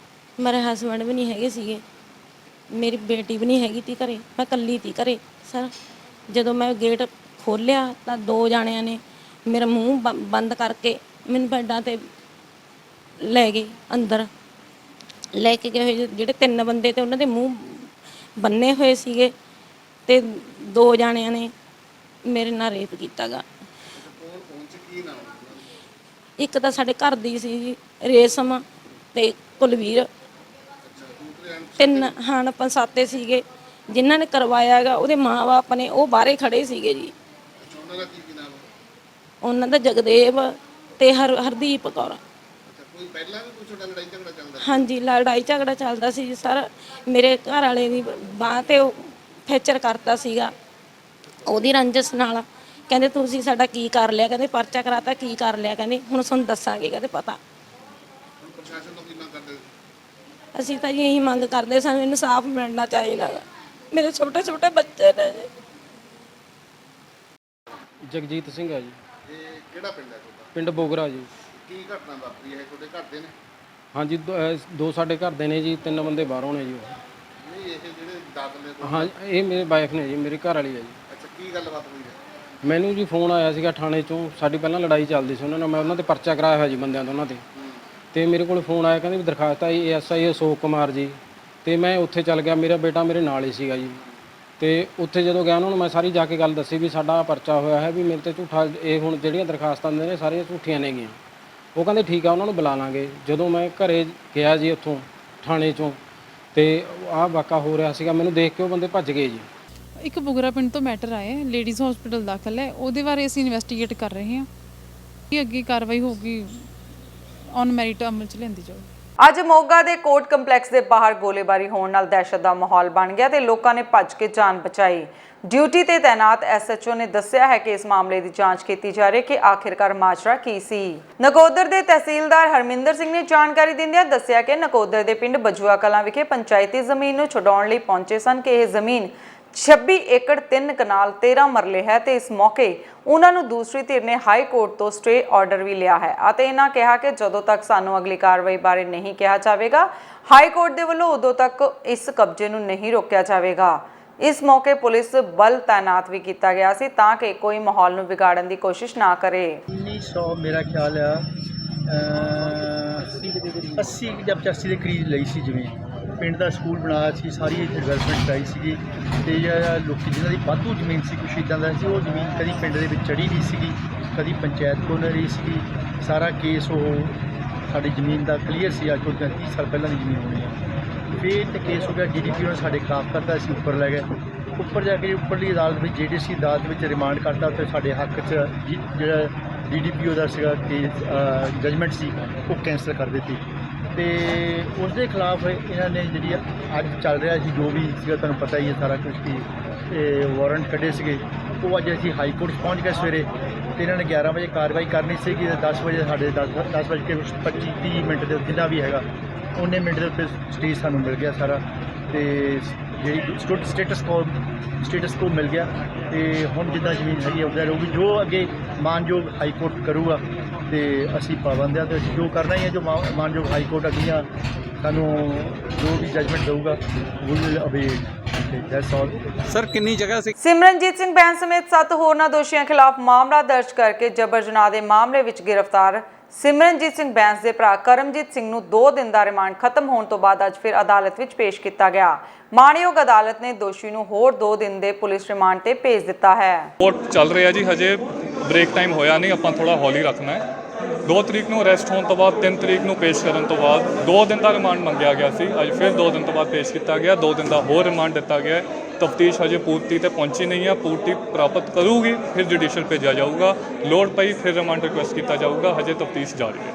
ਮੇਰੇ ਹਸਬੈਂਡ ਵੀ ਨਹੀਂ ਹੈਗੇ ਸੀਗੇ, ਮੇਰੀ ਬੇਟੀ ਵੀ ਨਹੀਂ ਹੈਗੀ ਤੀ ਘਰੇ, ਮੈਂ ਇਕੱਲੀ ਤੀ ਘਰੇ। ਸਰ ਜਦੋਂ ਮੈਂ ਗੇਟ ਖੋਲ੍ਹਿਆ ਤਾਂ 2 ਜਾਣਿਆਂ ਨੇ ਮੇਰਾ ਮੂੰਹ ਬੰਦ ਕਰਕੇ ਮੈਨੂੰ ਬੈੱਡਾਂ 'ਤੇ ਲੈ ਗਏ, ਅੰਦਰ ਲੈ ਕੇ ਗਏ ਹੋਏ ਜਿਹੜੇ 3 ਬੰਦੇ ਤੇ ਉਹਨਾਂ ਦੇ ਮੂੰਹ ਬੰਨੇ ਹੋਏ ਸੀਗੇ ਤੇ 2 ਜਾਣਿਆਂ ਨੇ ਮੇਰੇ ਨਾਲ ਰੇਪ ਕੀਤਾ ਗਾ। ਇੱਕ ਤਾਂ ਸਾਡੇ ਘਰ ਦੀ ਸੀ ਜੀ ਰੇਸ਼ਮ ਤੇ ਕੁਲਵੀਰ, 3 ਹਾਂ ਪੰਸਾਤੇ ਸੀਗੇ ਜਿਨ੍ਹਾਂ ਨੇ ਕਰਵਾਇਆ ਹੈਗਾ। ਉਹਦੇ ਮਾਂ-ਬਾਪ ਨੇ ਉਹ ਬਾਹਰੇ ਖੜੇ ਸੀਗੇ ਜੀ। ਉਹਨਾਂ ਦਾ ਜਗਦੇਵ ਤੇ ਹਰਦੀਪ ਕੌਰ। ਹਾਂਜੀ ਲੜਾਈ ਝਗੜਾ ਚੱਲਦਾ ਸੀ ਜੀ ਸਰ। ਮੇਰੇ ਘਰ ਵਾਲੇ ਦੀ ਬਾਂਹ ਤੇ ਉਹ ਫੈਕਚਰ ਕਰਤਾ ਸੀਗਾ ਉਹਦੀ ਰੰਜਸ ਨਾਲ। ਕਹਿੰਦੇ ਤੁਸੀਂ ਸਾਡਾ ਕੀ ਕਰ ਲਿਆ, ਕਹਿੰਦੇ ਪਰਚਾ ਕਰਾਤਾ, ਕੀ ਕਰ ਲਿਆ, ਕਹਿੰਦੇ ਹੁਣ ਤੁਹਾਨੂੰ ਦੱਸਾਂਗੇ, ਕਹਿੰਦੇ ਪਤਾ। ਅਸੀਂ ਤਾਂ ਇਹੀ ਮੰਗ ਕਰਦੇ, ਸਾਨੂੰ ਇਨਸਾਫ ਮਿਲਣਾ ਚਾਹੀਦਾ। ਮੇਰੇ ਛੋਟੇ ਛੋਟੇ ਬੱਚੇ ਨੇ ਜੀ। ਜਗਜੀਤ ਸਿੰਘ ਹੈ ਜੀ। ਕਿਹੜਾ ਪਿੰਡ ਹੈ ਤੁਹਾਡਾ? ਪਿੰਡ ਬੋਗਰਾ ਜੀ। ਕੀ ਘਟਨਾ ਵਾਪਰੀ ਹੈ? ਤੁਹਾਡੇ ਘਰ ਦੇ ਨੇ? ਹਾਂਜੀ 2 ਸਾਡੇ ਘਰ ਦੇ ਨੇ ਜੀ, 3 ਬੰਦੇ ਬਾਹਰੋਂ ਨੇ ਜੀ। ਨਹੀਂ ਇਹ ਜਿਹੜੇ ਦਾਖਲ ਨੇ? ਹਾਂ ਇਹ ਮੇਰੇ ਵਾਈਫ ਨੇ ਜੀ, ਮੇਰੀ ਘਰ ਵਾਲੀ ਹੈ ਜੀ। ਅੱਛਾ ਕੀ ਗੱਲਬਾਤ ਹੋਈ ਹੈ? ਮੈਨੂੰ ਜੀ ਫੋਨ ਆਇਆ ਸੀਗਾ ਥਾਣੇ 'ਚੋਂ, ਸਾਡੀ ਪਹਿਲਾਂ ਲੜਾਈ ਚੱਲਦੀ ਸੀ ਉਹਨਾਂ ਨਾਲ। ਮੈਂ ਉਹਨਾਂ 'ਤੇ ਪਰਚਾ ਕਰਾਇਆ ਹੋਇਆ ਜੀ ਬੰਦਿਆਂ ਤੋਂ ਉਹਨਾਂ 'ਤੇ। ਤੇ ਮੇਰੇ ਕੋਲ ਫੋਨ ਆਇਆ, ਕਹਿੰਦੇ ਵੀ ਦਰਖਾਸਤ ਆਈ SI ਅਸ਼ੋਕ ਕੁਮਾਰ ਜੀ। ਤੇ ਮੈਂ ਉੱਥੇ ਚੱਲ ਗਿਆ, ਮੇਰਾ ਬੇਟਾ ਮੇਰੇ ਨਾਲ ਹੀ ਸੀਗਾ ਜੀ। ਤੇ ਉੱਥੇ ਜਦੋਂ ਗਿਆ ਉਹਨਾਂ ਨੂੰ ਮੈਂ ਸਾਰੀ ਜਾ ਕੇ ਗੱਲ ਦੱਸੀ ਵੀ ਸਾਡਾ ਪਰਚਾ ਹੋਇਆ ਹੈ, ਵੀ ਮੇਰੇ 'ਤੇ ਝੂਠਾ ਇਹ ਹੁਣ ਜਿਹੜੀਆਂ ਦਰਖਾਸਤਾਂ ਦਿੰਦੇ ਨੇ ਸਾਰੀਆਂ ਝੂਠੀਆਂ ਨੇਗੀਆਂ। ਉਹ ਕਹਿੰਦੇ ਠੀਕ ਆ ਉਹਨਾਂ ਨੂੰ ਬੁਲਾ ਲਾਂਗੇ। ਜਦੋਂ ਮੈਂ ਘਰੇ ਗਿਆ ਜੀ ਉੱਥੋਂ ਥਾਣੇ 'ਚੋਂ ਤੇ ਆਹ ਵਾਕਾ ਹੋ ਰਿਹਾ ਸੀਗਾ, ਮੈਨੂੰ ਦੇਖ ਕੇ ਉਹ ਬੰਦੇ ਭੱਜ ਗਏ ਜੀ। ਇੱਕ ਬੁਗਰਾ ਪਿੰਡ ਤੋਂ ਮੈਟਰ ਆਇਆ, ਲੇਡੀਜ਼ ਹਸਪੀਟਲ ਦਾਖਲ ਹੈ, ਉਹਦੇ ਬਾਰੇ ਅਸੀਂ ਇਨਵੈਸਟੀਗੇਟ ਕਰ ਰਹੇ ਹਾਂ। ਇਹ ਅੱਗੇ ਕਾਰਵਾਈ ਹੋਊਗੀ, ਔਨ ਮੈਰਿਟ ਅਮਲ 'ਚ ਲਿਆਂਦੀ ਜਾਊਗੀ। ਅੱਜ ਮੋਗਾ ਦੇ ਕੋਰਟ ਕੰਪਲੈਕਸ ਦੇ ਬਾਹਰ ਗੋਲੀਬਾਰੀ ਹੋਣ ਨਾਲ ਦਹਿਸ਼ਤ ਦਾ ਮਾਹੌਲ ਬਣ ਗਿਆ ਤੇ ਲੋਕਾਂ ਨੇ ਭੱਜ ਕੇ ਜਾਨ ਬਚਾਈ। ਡਿਊਟੀ ਤੇ ਤੈਨਾਤ SHO ਨੇ ਦੱਸਿਆ ਹੈ ਕਿ ਇਸ ਮਾਮਲੇ ਦੀ ਜਾਂਚ ਕੀਤੀ ਜਾ ਰਹੀ ਹੈ ਕਿ ਆਖਿਰਕਾਰ ਮਾਜਰਾ ਕੀ ਸੀ। ਨਕੋਦਰ ਦੇ ਤਹਿਸੀਲਦਾਰ ਹਰਮਿੰਦਰ ਸਿੰਘ ਨੇ ਜਾਣਕਾਰੀ ਦਿੰਦਿਆਂ ਦੱਸਿਆ ਕਿ ਨਕੋਦਰ ਦੇ ਪਿੰਡ ਬਜੂਆ ਕਲਾਂ ਵਿਖੇ ਪੰਚਾਇਤੀ ਜ਼ਮੀਨ ਨੂੰ ਛਡਾਉਣ ਲਈ ਪਹੁੰਚੇ ਸਨ ਕਿ ਇਹ ਜ਼ਮੀਨ 26 ਏਕੜ 3 ਕਨਾਲ 13 ਮਰਲੇ ਹੈ ਤੇ ਇਸ ਮੌਕੇ ਉਹਨਾਂ ਨੂੰ ਦੂਸਰੀ ਧਿਰ ਨੇ ਹਾਈ ਕੋਰਟ ਤੋਂ ਸਟੇ ਆਰਡਰ ਵੀ ਲਿਆ ਹੈ ਅਤੇ ਇਹਨਾਂ ਕਿਹਾ ਕਿ ਜਦੋਂ ਤੱਕ ਸਾਨੂੰ ਅਗਲੀ ਕਾਰਵਾਈ ਬਾਰੇ ਨਹੀਂ ਕਿਹਾ ਜਾਵੇਗਾ, ਹਾਈ ਕੋਰਟ ਦੇ ਵੱਲੋਂ ਉਦੋਂ ਤੱਕ ਇਸ ਕਬਜ਼ੇ ਨੂੰ ਨਹੀਂ ਰੋਕਿਆ ਜਾਵੇਗਾ। ਇਸ ਮੌਕੇ ਪੁਲਿਸ ਬਲ ਤਾਇਨਾਤ ਵੀ ਕੀਤਾ ਗਿਆ ਸੀ ਤਾਂ ਕਿ ਕੋਈ ਮਾਹੌਲ ਨੂੰ ਵਿਗਾੜਨ ਦੀ ਕੋਸ਼ਿਸ਼ ਨਾ ਕਰੇ। 1900 ਮੇਰਾ ਖਿਆਲ ਆ 80 ਜਾਂ 85 ਦੇ ਕਰੀਬ ਲਈ ਸੀ ਜ਼ਮੀਨ। ਪਿੰਡ ਦਾ ਸਕੂਲ ਬਣਾਇਆ ਸੀ, ਸਾਰੀ ਇੱਥੇ ਡਿਵੈਲਪਮੈਂਟ ਆਈ ਸੀਗੀ ਤੇ ਲੋਕੀ ਜਿਨ੍ਹਾਂ ਦੀ ਵਾਧੂ ਜ਼ਮੀਨ ਸੀ, ਕੁਛ ਇੱਦਾਂ ਦਾ ਸੀ, ਉਹ ਜ਼ਮੀਨ ਕਦੀ ਪਿੰਡ ਦੇ ਵਿੱਚ ਚੜੀ ਨਹੀਂ ਸੀਗੀ, ਕਦੀ ਪੰਚਾਇਤ ਕੋਲ ਰਹੀ ਸੀਗੀ। ਸਾਰਾ ਕੇਸ ਉਹ ਸਾਡੀ ਜ਼ਮੀਨ ਦਾ ਕਲੀਅਰ ਸੀ। ਅੱਜ ਤੋਂ 30 ਸਾਲ ਪਹਿਲਾਂ ਦੀ ਜ਼ਮੀਨ ਹੋਣੀ ਆ। ਫਿਰ ਤੇ ਕੇਸ ਹੋ ਗਿਆ, DDP ਉਹਨੇ ਸਾਡੇ ਖਿਲਾਫ ਕਰਤਾ, ਅਸੀਂ ਉੱਪਰ ਲੈ ਗਏ। ਉੱਪਰ ਜਾ ਕੇ ਉੱਪਰਲੀ ਅਦਾਲਤ ਵਿੱਚ JDC ਅਦਾਲਤ ਵਿੱਚ ਰਿਮਾਂਡ ਕਰਤਾ ਤੇ ਸਾਡੇ ਹੱਕ 'ਚ ਜਿਹੜਾ DDP ਉਹਦਾ ਸੀਗਾ ਕੇਸ ਜਜਮੈਂਟ ਸੀ ਉਹ ਕੈਂਸਲ ਕਰ ਦਿੱਤੀ। ਤੇ ਉਸ ਦੇ ਖਿਲਾਫ ਇਹਨਾਂ ਨੇ ਜਿਹੜੀ ਅੱਜ ਚੱਲ ਰਿਹਾ ਸੀ ਜੋ ਵੀ ਸੀਗਾ ਤੁਹਾਨੂੰ ਪਤਾ ਹੀ ਹੈ ਸਾਰਾ ਕੁਝ ਕਿ ਵਾਰੰਟ ਕੱਢੇ ਸੀਗੇ ਉਹ ਅੱਜ ਅਸੀਂ ਹਾਈ ਕੋਰਟ ਪਹੁੰਚ ਗਏ ਸਵੇਰੇ ਤੇ ਇਹਨਾਂ ਨੇ 11 ਵਜੇ ਕਾਰਵਾਈ ਕਰਨੀ ਸੀਗੀ ਤੇ 10 ਵਜੇ ਸਾਡੇ 10 ਵਜੇ ਕੇ 25-30 ਮਿੰਟ ਦੇ ਜਿੰਨਾ ਵੀ ਹੈਗਾ ਉਹਨੇ ਮਿੰਟ ਦੇ ਉੱਤੇ ਸਟੇਜ ਸਾਨੂੰ ਮਿਲ ਗਿਆ ਸਾਰਾ ਤੇ ਜਿਹੜੀ ਸਟੇਟਸ ਕੋ ਮਿਲ ਗਿਆ ਤੇ ਹੁਣ ਜਿੱਦਾਂ ਜ਼ਮੀਨ ਹੈਗੀ ਉੱਦਾਂ ਰਹੂਗੀ ਜੋ ਅੱਗੇ ਮਾਨਯੋਗ ਹਾਈ ਕੋਰਟ ਕਰੂਗਾ ਤੇ ਅਸੀਂ ਪਾਬੰਦ ਹਾਂ ਤੇ ਅਸੀਂ ਜੋ ਕਰਨਾ ਹੀ ਹੈ ਜੋ ਮਾਨਯੋਗ ਹਾਈ ਕੋਰਟ ਅੱਗੀਆਂ ਸਾਨੂੰ ਜੋ ਵੀ ਜਜਮੈਂਟ ਦੇਊਗਾ ਵਿਲ ਅਵੇਟ ਦੈਟਸ ਆਲ। ਸਰ ਕਿੰਨੀ ਜਗ੍ਹਾ ਸੀ? ਸਿਮਰਨਜੀਤ ਸਿੰਘ ਬੈਂਸ ਸਮੇਤ 7 ਹੋਰਨਾਂ ਦੋਸ਼ੀਆਂ ਖਿਲਾਫ ਮਾਮਲਾ ਦਰਜ ਕਰਕੇ ਜਬਰ ਜਨਾਹ ਦੇ ਮਾਮਲੇ ਵਿੱਚ ਗ੍ਰਿਫਤਾਰ ਸਿਮਰਨਜੀਤ ਸਿੰਘ ਬੈਂਸ ਦੇ ਭਰਾ ਕਰਮਜੀਤ ਸਿੰਘ ਨੂੰ 2 ਦਿਨ ਦਾ ਰਿਮਾਂਡ ਖਤਮ ਹੋਣ ਤੋਂ ਬਾਅਦ ਅੱਜ ਫਿਰ ਅਦਾਲਤ ਵਿੱਚ ਪੇਸ਼ ਕੀਤਾ ਗਿਆ। ਮਾਣਯੋਗ ਅਦਾਲਤ ਨੇ ਦੋਸ਼ੀ ਨੂੰ ਹੋਰ 2 ਦਿਨ ਦੇ ਪੁਲਿਸ ਰਿਮਾਂਡ ਤੇ ਭੇਜ ਦਿੱਤਾ ਹੈ। ਕੋਰਟ ਚੱਲ ਰਿਹਾ ਜੀ, ਹਜੇ ਬ੍ਰੇਕ ਟਾਈਮ ਹੋਇਆ ਨਹੀਂ, ਆਪਾਂ ਥੋੜਾ ਹੌਲੀ ਰੱਖਣਾ ਹੈ। 2 ਤਰੀਕ ਨੂੰ ਅਰੈਸਟ ਹੋਣ ਤੋਂ ਬਾਅਦ 3 ਤਰੀਕ ਨੂੰ ਪੇਸ਼ ਕਰਨ ਤੋਂ ਬਾਅਦ 2 ਦਿਨ ਦਾ ਰਿਮਾਂਡ ਮੰਗਿਆ ਗਿਆ ਸੀ। ਅੱਜ ਫਿਰ 2 ਦਿਨ ਤੋਂ ਬਾਅਦ ਪੇਸ਼ ਕੀਤਾ ਗਿਆ, 2 ਦਿਨ ਦਾ ਹੋਰ ਰਿਮਾਂਡ ਦਿੱਤਾ ਗਿਆ ਹੈ। ਤਫਤੀਸ਼ ਹਜੇ ਪੂਰਤੀ ਤੇ ਪਹੁੰਚੀ ਨਹੀਂ ਹੈ, ਪੂਰਤੀ ਪ੍ਰਾਪਤ ਕਰੂਗੀ ਫਿਰ ਜੁਡੀਸ਼ੀਅਲ ਭੇਜਿਆ ਜਾਊਗਾ, ਲੋੜ ਪਈ ਫਿਰ ਰਿਮਾਂਡ ਰਿਕੁਐਸਟ ਕੀਤਾ ਜਾਊਗਾ। ਹਜੇ ਤਫਤੀਸ਼ ਜਾਰੀ ਹੈ।